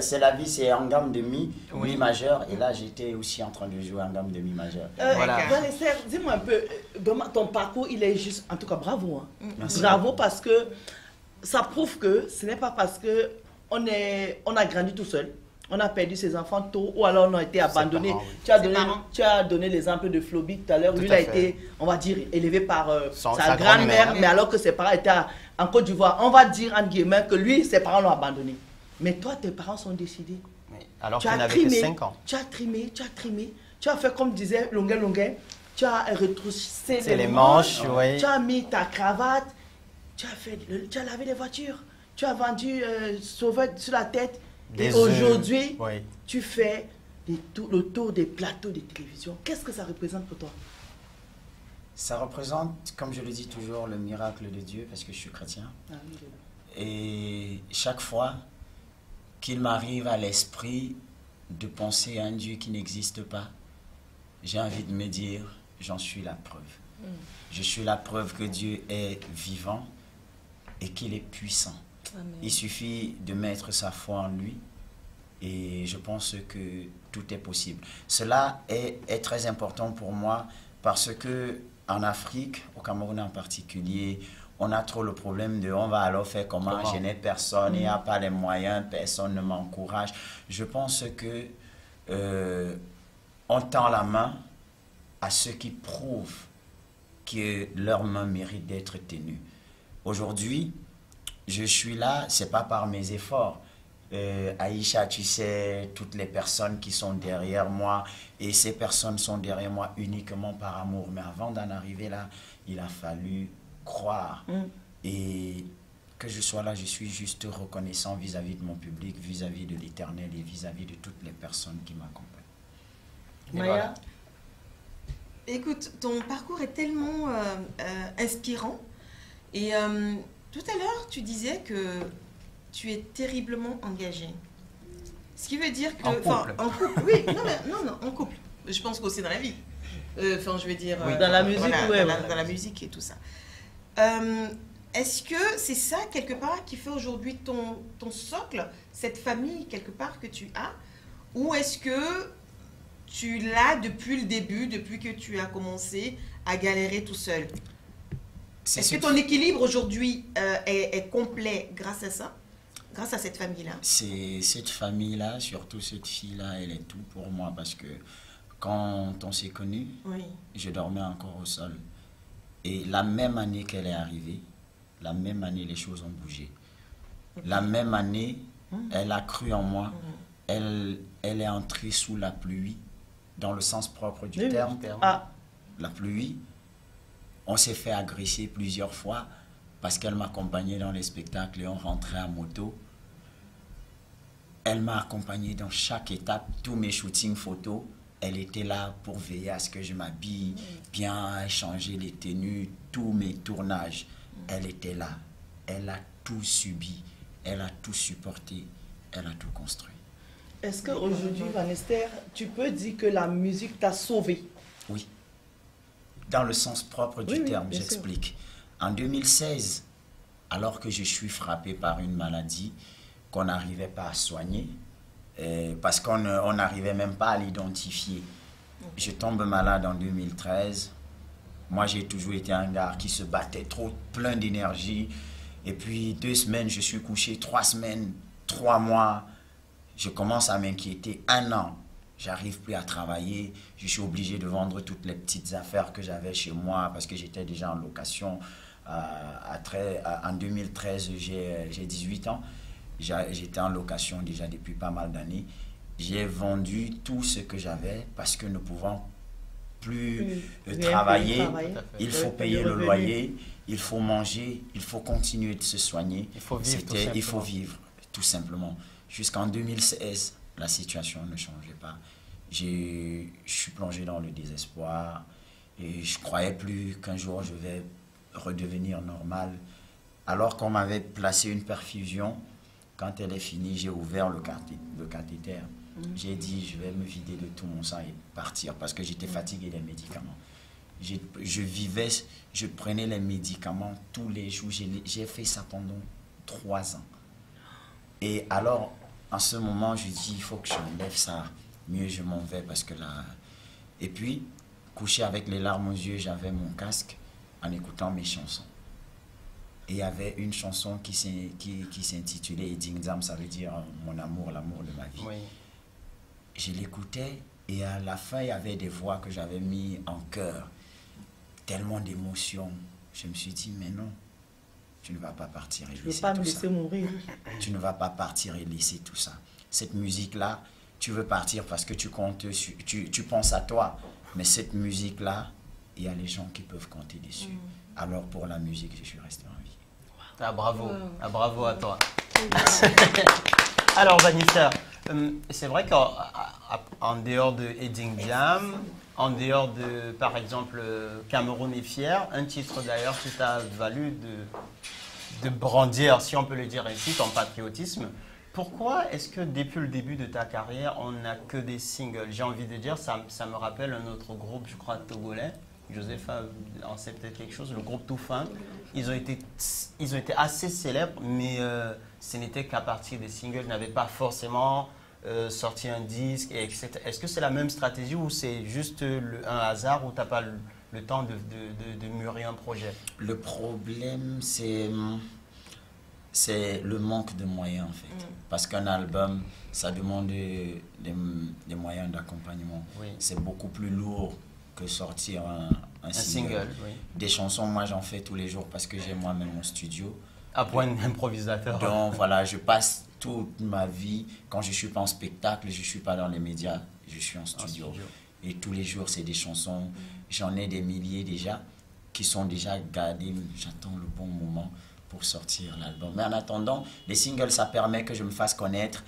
c'est la vie, c'est en gamme de mi, Oui. mi majeur, et là j'étais aussi en train de jouer en gamme de mi majeur. Voilà. Vanessa, dis-moi un peu, vraiment, ton parcours, il est juste, en tout cas, bravo. Hein. Merci. Bravo parce que ça prouve que ce n'est pas parce que on a grandi tout seul, on a perdu ses enfants tôt ou alors on a été abandonnés. parents, oui. Tu as donné l'exemple de Flobi tout à l'heure. Tout Lui, il à a fait. été, on va dire, élevé par Sa sa grand-mère. grand-mère, mais alors que ses parents étaient en Côte d'Ivoire. On va dire, entre guillemets, que lui, ses parents l'ont abandonné. Mais toi, tes parents sont décidés. Oui, alors Tu qu'il as n'avait que trimé, 5 ans. tu as trimé, tu as fait comme disait Longuet, tu as retroussé C'est les manches, oui. tu as mis ta cravate, tu as lavé les voitures, tu as vendu sauveur sur la tête. Des et œufs, aujourd'hui, oui. tu fais le tour des plateaux de télévision. Qu'est-ce que ça représente pour toi? Ça représente, comme je le dis toujours, le miracle de Dieu, parce que je suis chrétien. Et chaque fois qu'il m'arrive à l'esprit de penser à un Dieu qui n'existe pas, j'ai envie de me dire, j'en suis la preuve. Je suis la preuve que Dieu est vivant et qu'il est puissant. Amen. Il suffit de mettre sa foi en lui et je pense que tout est possible. Cela est très important pour moi parce que en Afrique, au Cameroun en particulier, on a trop le problème de on va alors faire comment, je n'ai personne, il n'y a pas les moyens, personne ne m'encourage. Je pense que on tend la main à ceux qui prouvent que leur main mérite d'être tenue. Aujourd'hui, je suis là, c'est pas par mes efforts. Aïcha, tu sais, toutes les personnes qui sont derrière moi, et ces personnes sont derrière moi uniquement par amour. Mais avant d'en arriver là, il a fallu croire. Et que je sois là, je suis juste reconnaissant vis-à-vis de mon public, vis-à-vis de l'Éternel et vis-à-vis de toutes les personnes qui m'accompagnent. Et Maya, voilà. Écoute, ton parcours est tellement inspirant. Et tout à l'heure, tu disais que tu es terriblement engagé. Ce qui veut dire que... En couple. En couple, oui. Non, en couple. Je pense qu'aussi dans la vie. Enfin, je veux dire... Oui. Dans la musique, voilà, ouais, dans ouais. dans la musique et tout ça. est-ce que c'est ça, quelque part, qui fait aujourd'hui ton socle, cette famille, quelque part, que tu as? Ou est-ce que tu l'as depuis le début, depuis que tu as commencé à galérer tout seul? Est-ce que ton équilibre aujourd'hui est complet grâce à ça? Grâce à cette famille-là? C'est cette famille-là, surtout cette fille-là, elle est tout pour moi parce que quand on s'est connus, Oui. je dormais encore au sol. Et la même année qu'elle est arrivée, la même année, les choses ont bougé. La même année, elle a cru en moi. Elle est entrée sous la pluie, dans le sens propre du Oui. terme. Ah, La pluie. On s'est fait agresser plusieurs fois parce qu'elle m'accompagnait dans les spectacles et on rentrait à moto. Elle m'a accompagné dans chaque étape, tous mes shootings photos. Elle était là pour veiller à ce que je m'habille bien, échanger les tenues, tous mes tournages. Elle était là. Elle a tout subi. Elle a tout supporté. Elle a tout construit. est-ce qu'aujourd'hui, Vanessa, tu peux dire que la musique t'a sauvé? Oui. Dans le sens propre du Oui, oui, terme, bien sûr. j'explique. En 2016, alors que je suis frappé par une maladie qu'on n'arrivait pas à soigner, parce qu'on n'arrivait même pas à l'identifier. Je tombe malade en 2013. Moi, j'ai toujours été un gars qui se battait trop, plein d'énergie. Et puis, 2 semaines, je suis couché. 3 semaines, 3 mois, je commence à m'inquiéter. 1 an, j'arrive plus à travailler. Je suis obligé de vendre toutes les petites affaires que j'avais chez moi parce que j'étais déjà en location. En 2013, j'ai 18 ans. J'étais en location déjà depuis pas mal d'années. J'ai vendu tout ce que j'avais parce que ne pouvant plus travailler, il faut payer le loyer, il faut manger, il faut continuer de se soigner. Il faut vivre, Il faut vivre, tout simplement. Jusqu'en 2016, la situation ne changeait pas. Je suis plongé dans le désespoir et je ne croyais plus qu'un jour je vais redevenir normal. Alors qu'on m'avait placé une perfusion, quand elle est finie, j'ai ouvert le cathéter. J'ai dit, je vais me vider de tout mon sang et partir parce que j'étais fatigué des médicaments. Je prenais les médicaments tous les jours. J'ai fait ça pendant 3 ans. Et alors, en ce moment, je dis, il faut que j'enlève ça. Mieux, je m'en vais parce que là... Et puis, couché avec les larmes aux yeux, j'avais mon casque en écoutant mes chansons. Et il y avait une chanson qui s'intitulait Edingzam, ça veut dire mon amour, l'amour de ma vie. Oui. Je l'écoutais et à la fin, il y avait des voix que j'avais mis en chœur. Tellement d'émotions. Je me suis dit, mais non, tu ne vas pas partir et Je ne veux laisser pas me tout ça. laisser mourir. Tu ne vas pas partir et laisser tout ça. Cette musique-là, tu veux partir parce que tu penses à toi. Mais cette musique-là, il y a les gens qui peuvent compter dessus. Alors pour la musique, je suis resté en vie. Ah, bravo. Ah, bravo à toi. Alors, Vanessa, c'est vrai qu'en dehors de Heading Jam, en dehors de, par exemple, Cameroun est fier, un titre d'ailleurs qui t'a valu de brandir, si on peut le dire ainsi, ton patriotisme. Pourquoi est-ce que depuis le début de ta carrière, on n'a que des singles? J'ai envie de dire, ça me rappelle un autre groupe, je crois, togolais. Joseph en sait peut-être quelque chose, le groupe Toufin. Ils ont été assez célèbres, mais ce n'était qu'à partir des singles. Ils n'avaient pas forcément sorti un disque, etc. Est-ce que c'est la même stratégie ou c'est juste un hasard où tu n'as pas le temps de mûrir un projet? Le problème, c'est le manque de moyens, en fait. Parce qu'un album, ça demande des moyens d'accompagnement. Oui. C'est beaucoup plus lourd que sortir un single. Oui. Des chansons, moi, j'en fais tous les jours parce que j'ai moi-même mon studio. À point d'improvisateur. Donc, voilà, je passe toute ma vie, quand je ne suis pas en spectacle, je ne suis pas dans les médias, je suis en studio. Et tous les jours, c'est des chansons. J'en ai des milliers déjà qui sont déjà gardées. J'attends le bon moment pour sortir l'album. Mais en attendant, les singles, ça permet que je me fasse connaître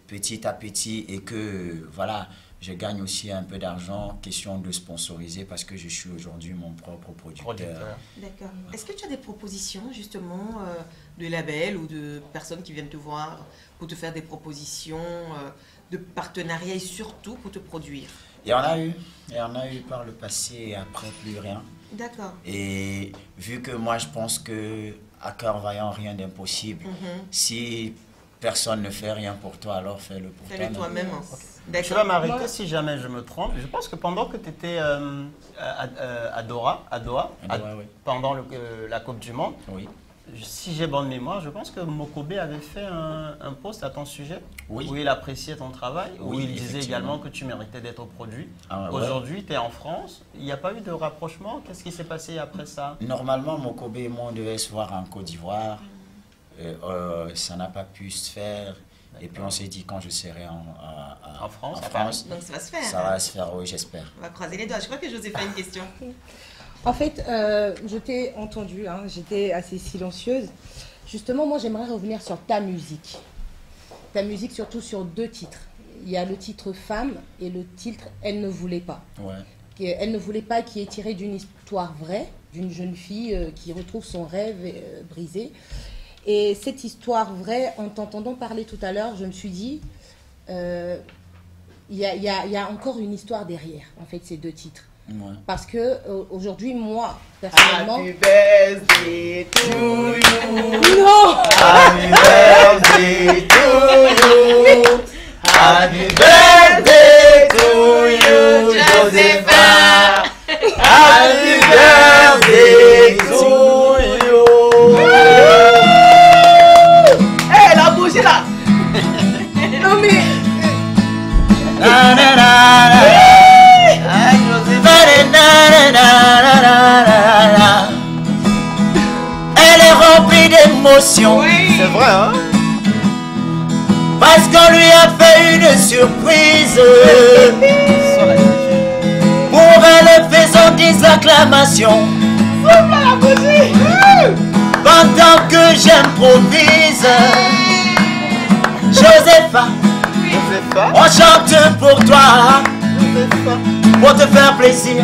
petit à petit et que, voilà, je gagne aussi un peu d'argent, question de sponsoriser parce que je suis aujourd'hui mon propre producteur. D'accord. Est-ce que tu as des propositions justement de labels ou de personnes qui viennent te voir pour te faire des propositions de partenariat et surtout pour te produire? Il y en a eu par le passé et après plus rien. D'accord. Et vu que moi, je pense que à cœur vaillant, rien d'impossible. Si personne ne fait rien pour toi, alors fais-le pour Fais-le toi-même. toi-même. Tu vas m'arrêter si jamais je me trompe. Je pense que pendant que tu étais à Doha, Oui. pendant la Coupe du Monde, Oui. si j'ai bonne mémoire, je pense que Mokobe avait fait un post à ton sujet Oui. où il appréciait ton travail, où Oui, il disait effectivement. également que tu méritais d'être produit. Ah, ouais. Aujourd'hui, tu es en France. Il n'y a pas eu de rapprochement. Qu'est-ce qui s'est passé après ça? Normalement, Mokobe et moi, on devait se voir en Côte d'Ivoire. Ça n'a pas pu se faire. Et puis on s'est dit quand je serai En France, en à France, Donc ça va se faire. ça va se faire, oui, j'espère. On va croiser les doigts. Je crois que Joseph a une question. En fait, je t'ai entendu, hein, j'étais assez silencieuse. Justement, moi, j'aimerais revenir sur ta musique. Ta musique, surtout sur 2 titres. Il y a le titre Femme et le titre Elle ne voulait pas. Ouais. Elle ne voulait pas, qui est tiré d'une histoire vraie, d'une jeune fille qui retrouve son rêve brisé. Et cette histoire vraie, en t'entendant parler tout à l'heure, je me suis dit, il y a encore une histoire derrière, en fait, ces 2 titres. Ouais. Parce que aujourd'hui, moi, personnellement... Happy birthday to you. Non! Happy birthday to you. Happy birthday to you, Josepha. Happy birthday to you. Hé, la bougie là. Non mais... Na, na, na, na. Ah, Josepha. Na, na, na, na, na, na. Elle est remplie d'émotions. C'est vrai, hein? Parce qu'on lui a fait une surprise. Sur la Pour elle, faisons des acclamations. Pendant que j'improvise, Josepha, Josepha. on chante pour toi, pour te faire plaisir.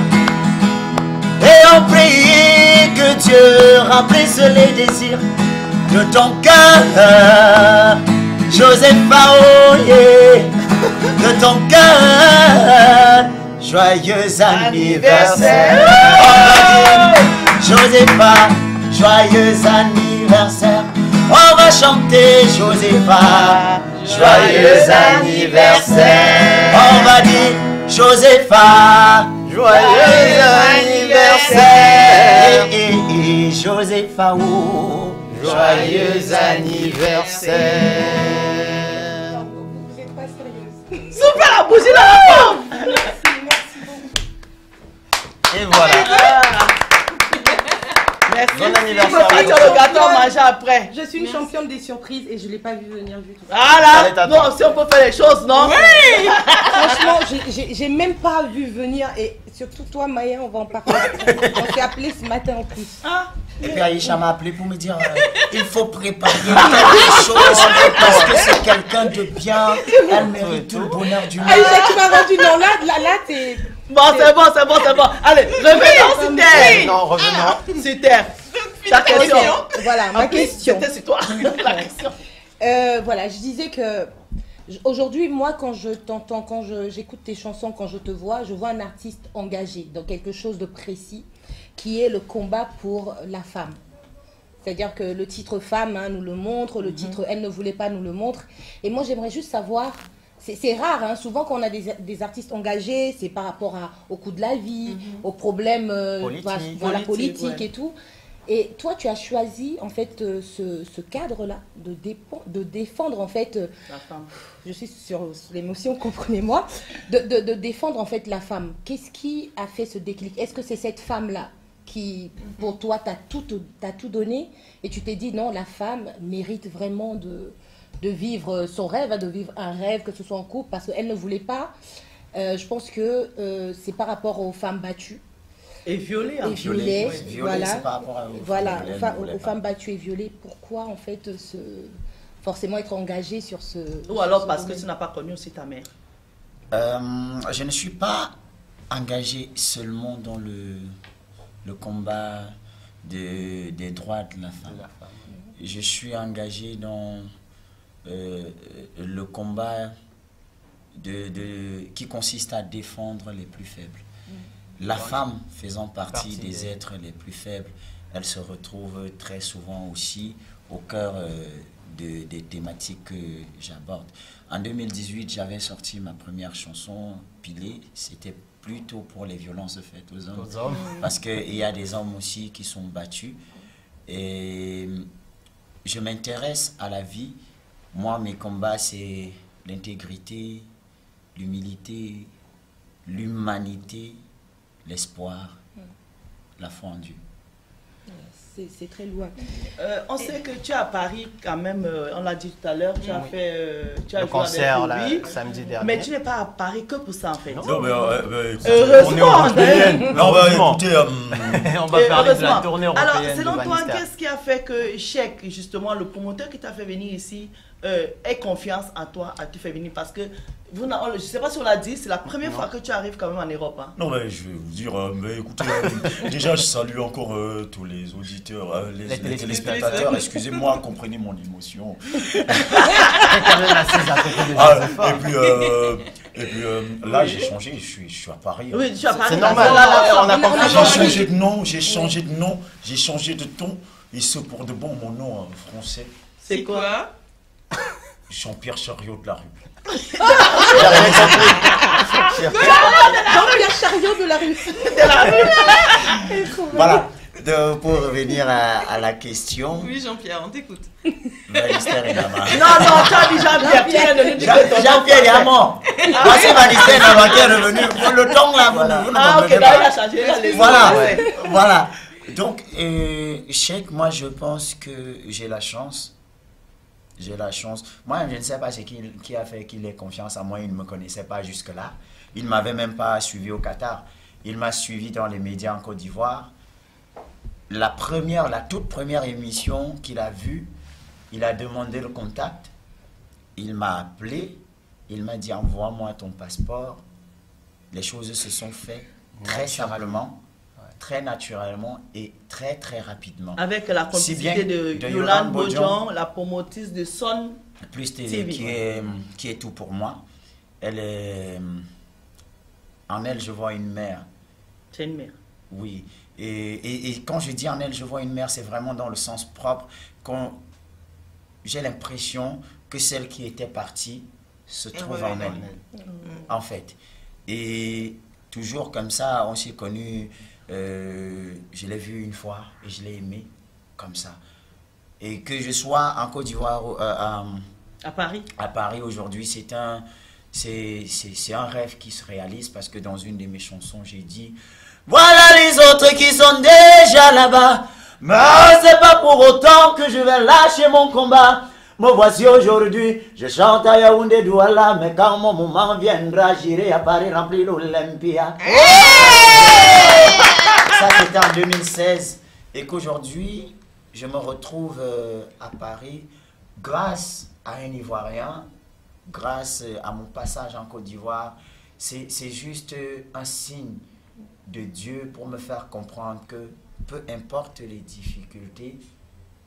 Et on prie que Dieu remplisse les désirs de ton cœur. Josepha, oh yeah, de ton cœur. Joyeux anniversaire. On va dire, Josepha, joyeux anniversaire. On va chanter Josepha, joyeux anniversaire. On va dire Josepha, Joyeux anniversaire. et Josepha, oh, Joyeux anniversaire. Vous n'êtes pas sérieuse. Souffle la bougie là, la femme. Et voilà. Merci. Bon On anniversaire. peut partir le gâteau à manger après. Je suis une championne des surprises et je ne l'ai pas vu venir du tout. Voilà. Allez, Non, si on peut faire les choses, non? Franchement, j'ai même pas vu venir. Et surtout toi, Maya, on va en parler. On s'est appelé ce matin en plus. Et puis Aïcha m'a appelé pour me dire il faut préparer quelque chose parce que c'est quelqu'un de bien, elle mérite tout le bonheur du monde. Aïcha, tu m'as vendu. Non, là, t'es... Bon, c'est bon, c'est bon, c'est bon. Allez, revenons sur terre. Non, revenons. Sur terre. Ta question. Voilà, ma En plus, question. C'était sur toi. La question. Voilà, je disais que aujourd'hui, moi, quand je t'entends, quand j'écoute tes chansons, quand je te vois, je vois un artiste engagé dans quelque chose de précis, qui est le combat pour la femme. C'est-à-dire que le titre Femme nous le montre, le titre Elle ne voulait pas nous le montre. Et moi, j'aimerais juste savoir, c'est rare, hein, souvent quand on a des artistes engagés, c'est par rapport au coût de la vie, aux problèmes politiques ouais. et tout. Et toi, tu as choisi en fait ce cadre-là de défendre en fait, La femme. je suis sur l'émotion, comprenez-moi, de défendre en fait la femme. Qu'est-ce qui a fait ce déclic? Est-ce que c'est cette femme-là qui, pour toi, t'as tout donné et tu t'es dit non, la femme mérite vraiment de vivre son rêve, de vivre un rêve, que ce soit en couple, parce qu'elle ne voulait pas. Je pense que c'est par rapport aux femmes battues. Et violée. Hein. Et violées, Violée, voilà. c'est par rapport à Voilà, aux aux femmes battues et violées. Pourquoi en fait forcément être engagé sur ce... Ou alors sur ce parce que domaine? tu n'as pas connu aussi ta mère. Je ne suis pas engagé seulement dans le combat des droits de la femme. Je suis engagé dans le combat qui consiste à défendre les plus faibles. La femme faisant partie des êtres les plus faibles, elle se retrouve très souvent aussi au cœur des thématiques que j'aborde. En 2018, j'avais sorti ma première chanson, Pilée. C'était plutôt pour les violences faites aux hommes. Parce qu'il y a des hommes aussi qui sont battus. Et je m'intéresse à la vie. Moi, mes combats, c'est l'intégrité, l'humilité, l'humanité, l'espoir, la foi en Dieu. C'est très loin. On sait que tu es à Paris quand même, on l'a dit tout à l'heure, tu as fait tu as le joué concert avec Louis, samedi dernier. mais tu n'es pas à Paris que pour ça en fait. Non, mais Heureusement, on écoutez, on va parler de la heureusement. tournée européenne. Alors, selon de toi, Van Nistelrooy. qu'est-ce qui a fait que Cheikh, justement, le promoteur qui t'a fait venir ici, ait confiance en toi, a te fait venir? Parce que, je ne sais pas si on l'a dit, c'est la première fois que tu arrives quand même en Europe. Hein. Non, mais je vais vous dire, mais écoutez, déjà, je salue encore tous les auditeurs, les téléspectateurs. Excusez-moi, comprenez mon émotion. Et puis, là, j'ai changé, je suis à Paris. Oui, je suis à Paris. C'est normal, on a compris. J'ai changé de nom, j'ai changé de ton. Et c'est pour de bon mon nom français. C'est quoi? Jean-Pierre Chariot de la rue. Jean-Pierre Chariot de la rue. Voilà. Pour revenir à la question, Oui, Jean-Pierre, on t'écoute. Van Nistelrooy est Nama. Non, tu as dit Jean-Pierre. Jean-Pierre est mort. Moi, c'est Van Nistelrooy Nama qui est revenu. Le temps là, vous ne Ah, ok, comprenez là, il pas. a changé. Les Voilà, ouais. voilà. Donc, Cheikh, moi, je pense que j'ai la chance. J'ai la chance. Moi, je ne sais pas ce qui a fait qu'il ait confiance en moi. Il ne me connaissait pas jusque-là. Il ne m'avait même pas suivi au Qatar. Il m'a suivi dans les médias en Côte d'Ivoire. La toute première émission qu'il a vue, il a demandé le contact. Il m'a appelé. Il m'a dit, envoie-moi ton passeport. Les choses se sont faites très simplement, très naturellement et très très rapidement. Avec la Si bien complicité de de Yolande Yolande Bodjan, la promotrice de Son. Plus TV, TV qui est tout pour moi. Elle est... En elle, je vois une mère. C'est une mère. Oui. Et quand je dis en elle, je vois une mère, c'est vraiment dans le sens propre. J'ai l'impression que celle qui était partie se trouve en elle. En fait. Et toujours comme ça, on s'est connus. Je l'ai vue une fois et je l'ai aimée comme ça. Et que je sois en Côte d'Ivoire, À Paris. à Paris aujourd'hui, c'est un rêve qui se réalise parce que dans une de mes chansons, j'ai dit voilà les autres qui sont déjà là-bas, mais c'est pas pour autant que je vais lâcher mon combat. Me voici aujourd'hui, je chante à Yaoundé Douala, mais quand mon moment viendra, j'irai à Paris remplir l'Olympia. Ça c'était en 2016 et qu'aujourd'hui, je me retrouve à Paris grâce à un Ivoirien, grâce à mon passage en Côte d'Ivoire. C'est juste un signe de Dieu pour me faire comprendre que peu importe les difficultés,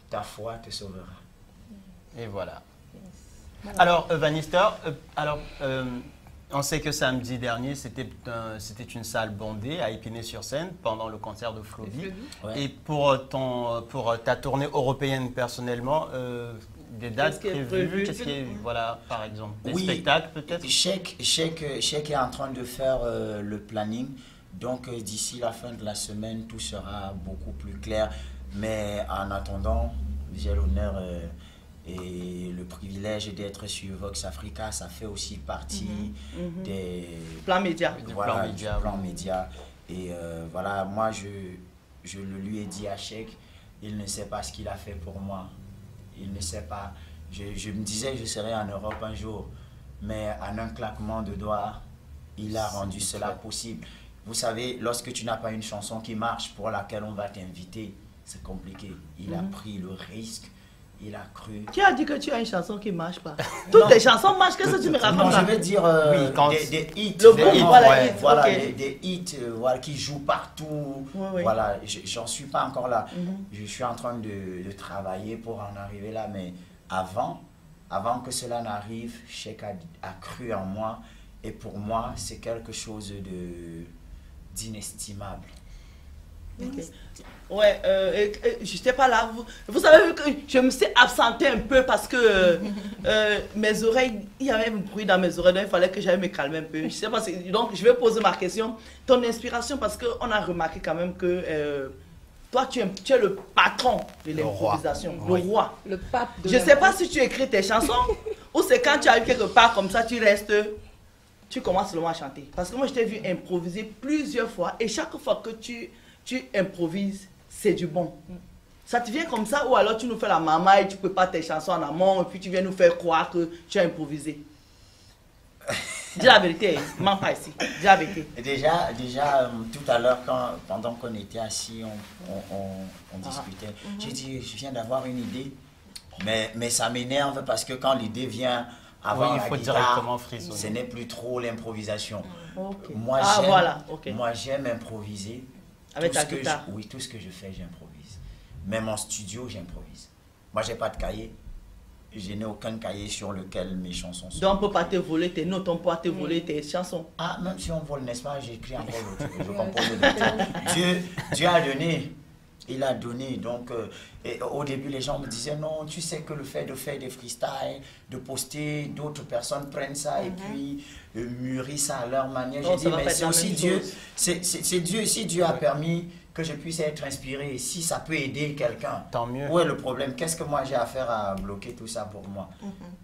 ta foi te sauvera. Et voilà. Alors, Van Nistelrooy, on sait que samedi dernier, c'était une salle bondée à Épinay-sur-Seine pendant le concert de Floby. Ouais. Et pour ta tournée européenne personnellement, des dates Qu'est-ce qui est prévues, prévu? qu'est-ce qui est, voilà, par exemple, des Oui. spectacles peut-être? Cheikh est en train de faire le planning. Donc d'ici la fin de la semaine, tout sera beaucoup plus clair. Mais en attendant, j'ai l'honneur et le privilège d'être sur Vox Africa. Ça fait aussi partie des Plan média. voilà, plan du média, plan oui. média. Et voilà, moi je le lui ai dit à Cheikh, il ne sait pas ce qu'il a fait pour moi. Il ne sait pas. Je me disais que je serais en Europe un jour, mais en un claquement de doigts, il a rendu cela possible. Vous savez, lorsque tu n'as pas une chanson qui marche pour laquelle on va t'inviter, c'est compliqué. Il a pris le risque, il a cru. Qui a dit que tu as une chanson qui ne marche pas? Toutes tes chansons marchent, qu'est-ce que tu me Non, racontes je là? vais dire Oui, quand- des hits. Le des groupe, hits, voilà, ouais, hits, voilà, ok. des hits voilà, qui jouent partout. Oui, oui. Voilà, j'en suis pas encore là. Je suis en train de travailler pour en arriver là, mais avant que cela n'arrive, Cheikh a cru en moi. Et pour moi, c'est quelque chose d'inestimable. Ok. Ouais, je n'étais pas là. Vous avez vu que je me suis absentée un peu parce que mes oreilles, il y avait un bruit dans mes oreilles, donc il fallait que j'aille me calmer un peu. Je sais pas si, donc je vais poser ma question. Ton inspiration, parce qu'on a remarqué quand même que toi, tu es le patron de l'improvisation, le roi. Le pape de Je ne sais pas si tu écris tes chansons ou c'est quand tu arrives quelque part comme ça, tu restes, tu commences seulement à chanter. Parce que moi, je t'ai vu improviser plusieurs fois et chaque fois que tu improvises, c'est du bon. Ça te vient comme ça ou alors tu nous fais la maman et tu prépares tes chansons en amont et puis tu viens nous faire croire que tu as improvisé. Dis la vérité, ne mens pas ici. Dis la vérité. Déjà tout à l'heure, pendant qu'on était assis, on discutait, j'ai dit, je viens d'avoir une idée, mais ça m'énerve parce que quand l'idée vient avant il faut la guitare, directement frissonner. ce n'est plus trop l'improvisation. Okay. Moi, j'aime improviser. Avec ta guitare. Oui, tout ce que je fais, j'improvise. Même en studio, j'improvise. Moi, j'ai pas de cahier. Je n'ai aucun cahier sur lequel mes chansons sont. Donc, on ne peut pas te voler tes notes, on ne peut pas te voler tes chansons. Ah, même si on vole, n'est-ce pas, j'écris encore l'autre. Je compose d'autres. Dieu a donné. Il a donné. Donc, au début, les gens me disaient, non, tu sais que le fait de faire des freestyles, de poster, d'autres personnes prennent ça et puis mûrissent ça à leur manière. J'ai dit, mais c'est aussi Dieu. C'est Dieu. Si Dieu a permis que je puisse être inspiré, si ça peut aider quelqu'un, tant mieux. Où est le problème? Qu'est-ce que moi j'ai à faire à bloquer tout ça pour moi?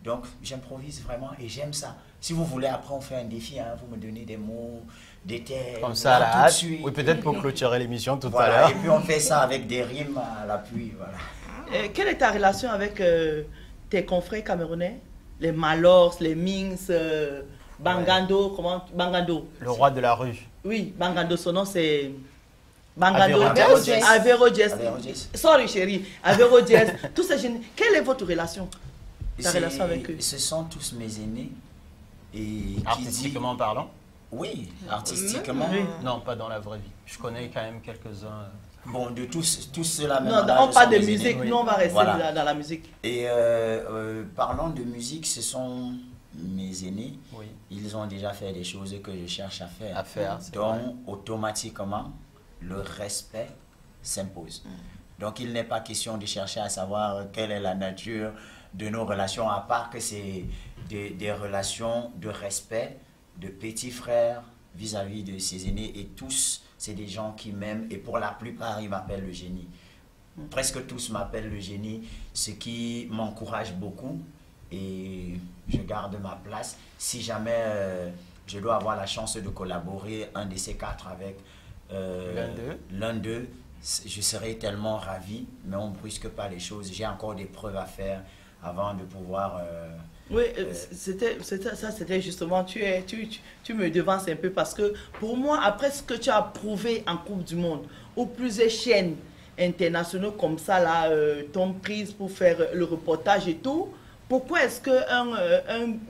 Donc, j'improvise vraiment et j'aime ça. Si vous voulez, après, on fait un défi. Hein, vous me donnez des mots, des thèmes. Comme ça, à la tout de hâte. suite. Oui, peut-être pour clôturer l'émission tout Voilà, à l'heure. et puis on fait ça avec des rimes à l'appui. Voilà. Quelle est ta relation avec tes confrères camerounais? Les Malors, les Mings, Bangando, comment? Bangando. Le roi de la rue. Oui, Bangando, son nom c'est... Bangando, Avero Jazz. Avero Jazz. Avero Jazz. Sorry chérie, Avero Jazz. Tous ces jeunes. Quelle est votre relation? Ta relation avec eux? Ce sont tous mes aînés. Et Artistiquement parlant? Oui, artistiquement. Oui. Non, pas dans la vraie vie. Je connais quand même quelques-uns. Bon, de tous ceux-là même. Non, on parle de musique, nous on va rester dans la musique. Et parlant de musique, ce sont mes aînés. Oui. Ils ont déjà fait des choses que je cherche à faire. C'est vrai. Donc, automatiquement, le respect s'impose. Donc, il n'est pas question de chercher à savoir quelle est la nature de nos relations, à part que c'est des relations de respect, de petits frères vis-à-vis de ses aînés. Et tous, c'est des gens qui m'aiment. Et pour la plupart, ils m'appellent le génie. Presque tous m'appellent le génie, ce qui m'encourage beaucoup. Et je garde ma place. Si jamais je dois avoir la chance de collaborer, un de ces quatre avec l'un d'eux, je serais tellement ravi, mais on ne brusque pas les choses. J'ai encore des preuves à faire avant de pouvoir... Oui, c'était justement, tu me devances un peu parce que pour moi, après ce que tu as prouvé en Coupe du Monde, où plusieurs chaînes internationaux comme ça là t'ont prise pour faire le reportage et tout, pourquoi est-ce que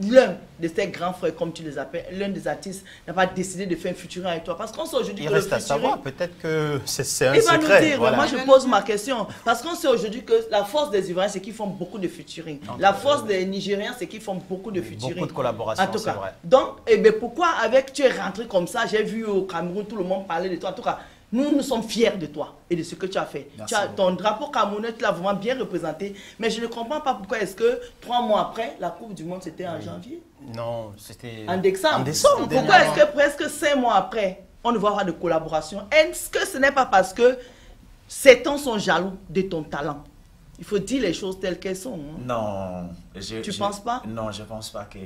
l'un de ces grands frères, comme tu les appelles, l'un des artistes, n'a pas décidé de faire un featuring avec toi? Parce qu'on sait aujourd'hui que le reste à featuring... savoir, peut-être que c'est un secret. Il va nous dire, voilà. moi je pose ma question. Parce qu'on sait aujourd'hui que la force des Ivoiriens, c'est qu'ils font beaucoup de featuring. La force des Nigériens, c'est qu'ils font beaucoup de featuring. Beaucoup de collaborations, en tout cas. vrai. Donc, pourquoi tu es rentré comme ça? J'ai vu au Cameroun, tout le monde parler de toi. En tout cas, nous sommes fiers de toi et de ce que tu as fait. Ton drapeau camerounais, tu l'as vraiment bien représenté. Mais je ne comprends pas pourquoi est-ce que 3 mois après, la Coupe du Monde, c'était en janvier? Non, c'était... En décembre. En décembre. Pourquoi est-ce que presque 5 mois après, on ne voit pas de collaboration? Est-ce que ce n'est pas parce que ces temps sont jaloux de ton talent? Il faut dire les choses telles qu'elles sont. Hein? Non. Tu ne penses pas? Non, je ne pense pas que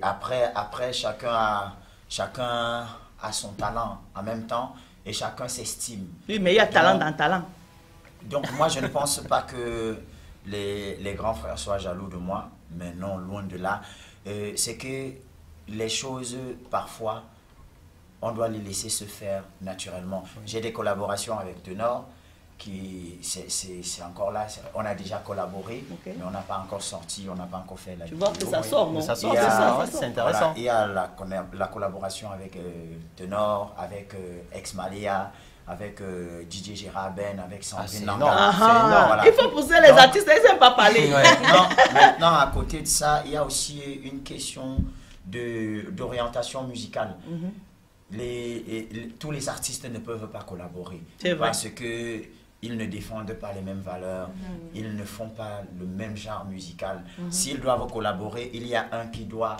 après chacun a son talent en même temps. Et chacun s'estime. Oui, mais il y a talent dans talent. Donc moi, je ne pense pas que les grands frères soient jaloux de moi. Mais non, loin de là. C'est que les choses, parfois, on doit les laisser se faire naturellement. J'ai des collaborations avec Tenor, c'est encore là. On a déjà collaboré, mais on n'a pas encore sorti, on n'a pas encore fait la vidéo. Tu vois que ça sort, non? Ça sort, c'est intéressant. Voilà, il y a la collaboration avec Tenor, avec Ex-Malia, avec DJ Gérard Ben, avec Sandrine Nanga. Voilà. Il faut pousser les artistes, ils n'aiment pas parler. Maintenant, à côté de ça, il y a aussi une question d'orientation musicale. tous les artistes ne peuvent pas collaborer. C'est vrai. Parce que ils ne défendent pas les mêmes valeurs, ils ne font pas le même genre musical. S'ils doivent collaborer, il y a un qui doit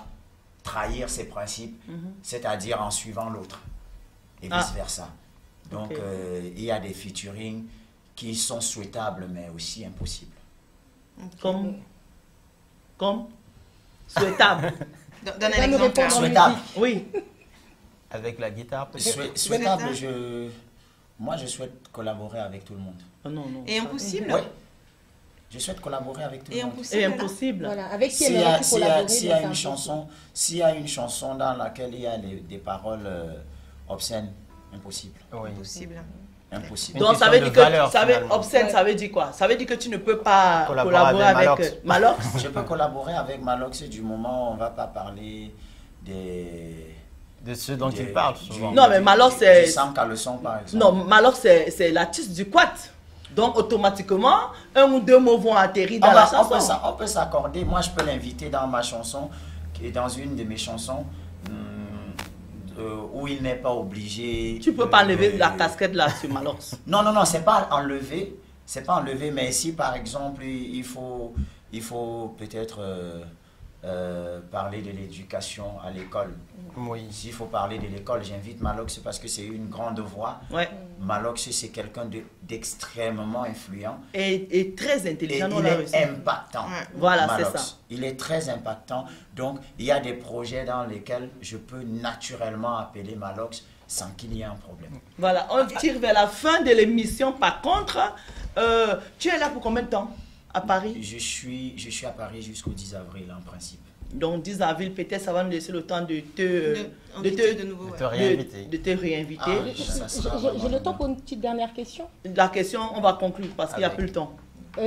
trahir ses principes, c'est-à-dire en suivant l'autre, et vice-versa. Donc, il y a des featuring qui sont souhaitables, mais aussi impossibles. Comme souhaitable. Donne un exemple. Hein. Souhaitable. Oui. Avec la guitare, peut-être. Souhaitable, moi je souhaite collaborer avec tout le monde. Oh, non, non. Et impossible. Oui. Je souhaite collaborer avec tout le monde. Impossible. Et impossible. Voilà, avec qui S'il y aimerais-tu a, s'il y a- collaborer, s'il y a mais c'est une impossible. s'il y a une chanson dans laquelle il y a des paroles obscènes, impossible. Oui. Impossible. Impossible. Une Donc ça veut question dire de valeur, que ça veut, finalement. obscène, Ouais. ça veut dire quoi? Ça veut dire que tu ne peux pas Collaborer collaborer avec avec Malox. Je peux collaborer avec Malox du moment où on ne va pas parler des... De ce dont des- il parle du- souvent. Non, mais Malox, c'est... du Sam Caleçon, par exemple. Non, Malox, c'est l'artiste du quat. Donc automatiquement, un ou deux mots vont atterrir dans la chanson. On peut s'accorder. Moi, je peux l'inviter dans ma chanson, qui est dans une de mes chansons, où il n'est pas obligé... Tu peux pas enlever la casquette là sur Malox. Non, non, non, c'est pas enlevé. C'est pas enlevé, mais si par exemple, il faut peut-être parler de l'éducation à l'école. Oui. S'il faut parler de l'école, j'invite Malox parce que c'est une grande voix. Ouais. Malox, c'est quelqu'un d'extrêmement influent. Et très Et intelligent. on il l'a est reçu. impactant. Ouais. Voilà, c'est Malox. ça. Il est très impactant. Donc, il y a des projets dans lesquels je peux naturellement appeler Malox sans qu'il y ait un problème. Voilà, on tire vers la fin de l'émission. Par contre, tu es là pour combien de temps à Paris? Je suis à Paris jusqu'au 10 avril en principe. Donc 10 avril, peut-être ça va nous laisser le temps de Inviter de nouveau. De te Ouais. réinviter. de te réinviter. Ah, ça sera J'ai vraiment le temps bon. pour une petite dernière question. La question, on va conclure parce qu'il n'y a Avec. plus le temps.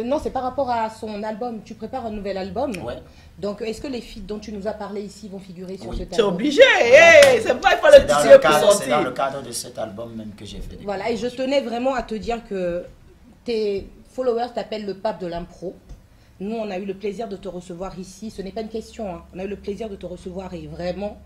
Non, c'est par rapport à son album. Tu prépares un nouvel album. Ouais. Donc, est-ce que les filles dont tu nous as parlé ici vont figurer sur Oui. cet C'est album? obligé. Hey, c'est pas il faut le C'est dans titiller le pour cadre- c'est dans le sortir. cadre de cet album même que j'ai fait. Voilà, et je tenais vraiment à te dire que tes followers t'appellent le pape de l'impro. Nous, on a eu le plaisir de te recevoir ici. Ce n'est pas une question, hein. On a eu le plaisir de te recevoir et vraiment,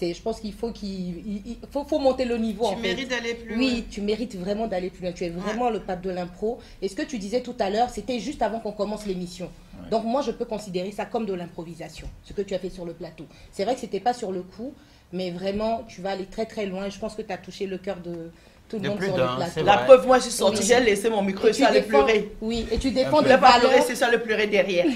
je pense qu'il faut monter le niveau. Tu en fait. mérites d'aller plus Oui, loin. tu mérites vraiment d'aller plus loin. Tu es vraiment le pape de l'impro. Et ce que tu disais tout à l'heure, c'était juste avant qu'on commence l'émission. Ouais. Donc moi, je peux considérer ça comme de l'improvisation, ce que tu as fait sur le plateau. C'est vrai que c'était pas sur le coup, mais vraiment, tu vas aller très très loin. Je pense que tu as touché le cœur de tout le De monde plus sur d'un, le plateau. c'est La vrai. preuve, moi je suis sortie, Oui. j'ai laissé mon micro et Et je suis allée pleurer. Oui, et tu défends Je des ne vais pas pleurer, valeurs. c'est ça le pleurer derrière.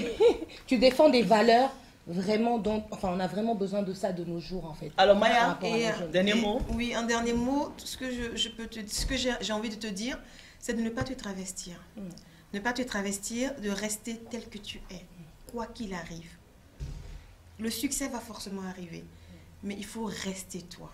Tu défends des valeurs vraiment dont, enfin, on a vraiment besoin de ça de nos jours en fait. Alors Par Maya, rapport à Et, nos jeunes. dernier mot. Oui, un dernier mot. Tout ce que ce que j'ai envie de te dire, c'est de ne pas te travestir. Ne pas te travestir, de rester tel que tu es, quoi qu'il arrive. Le succès va forcément arriver, mais il faut rester toi.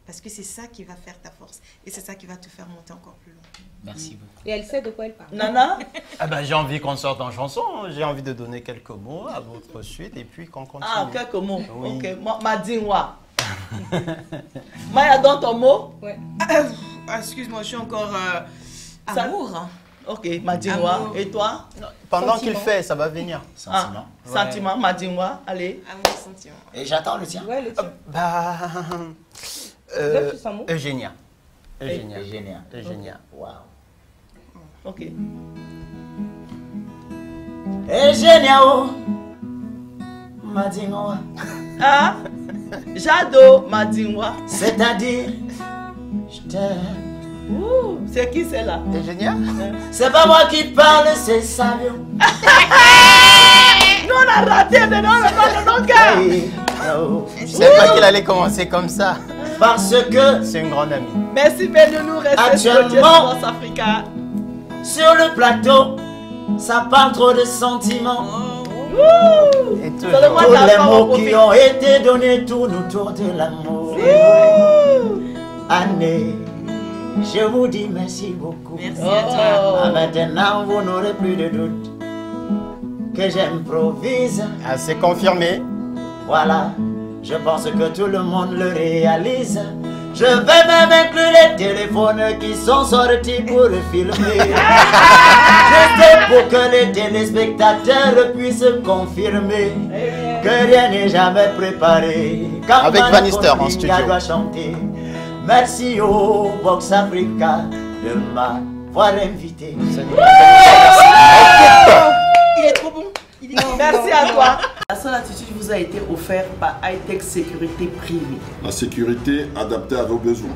Parce que c'est ça qui va faire ta force. Et c'est ça qui va te faire monter encore plus loin. Merci beaucoup. Et elle sait de quoi elle parle. Nana, Ah ben, j'ai envie qu'on sorte en chanson. J'ai envie de donner quelques mots à votre suite et puis qu'on continue. ah, quelques mots. Oui. Ok, Madinwa. Maya, donne ton mot. Ouais. Ah, excuse-moi, je suis encore Ça- amour. Hein. Ok, Madinwa. Amour. Et toi? Pendant Sentiment. qu'il fait, ça va venir. Sentiment. Ah, sentiment, Madinwa. Allez. Amour, sentiment. Et j'attends le tien. Ouais, le tien. Bah. Veux-tu son mot Eugénia. Eugénia. Génial. Eugénia. Waouh. Ok. Et génial. Madinwa. Ah, Jado Madinwa. C'est-à-dire, je t'aime. Ouh, c'est qui c'est là? Eugénia? C'est pas moi qui parle, c'est Savio. Nous on a raté, mais non, on n'a pas de nom gars. Hey, oh. Je savais pas qu'il allait commencer comme ça. Parce que C'est une grande amie. Merci de nous rester Actuellement- sur France Africa. sur le plateau, ça parle trop de sentiments. Ouh. Et C'est le toujours. mois Tous de la les femme, on mots profite. qui ont été donnés tournent autour de l'amour. Ouh. Année, je vous dis merci beaucoup. Merci à toi. Ah, Oh. maintenant, vous n'aurez plus de doute que j'improvise. Ah, c'est confirmé. Voilà, je pense que tout le monde le réalise. Je vais même inclure les téléphones qui sont sortis pour le filmer. Juste pour que les téléspectateurs puissent confirmer que rien n'est jamais préparé. Quand Avec Manu Van Nistelrooy en Kontinga studio. doit chanter, Merci au Vox Africa de m'avoir invité. Il est trop bon. Merci à toi. La seule attitude vous a été offerte par Hightech Sécurité Privée. La sécurité adaptée à vos besoins.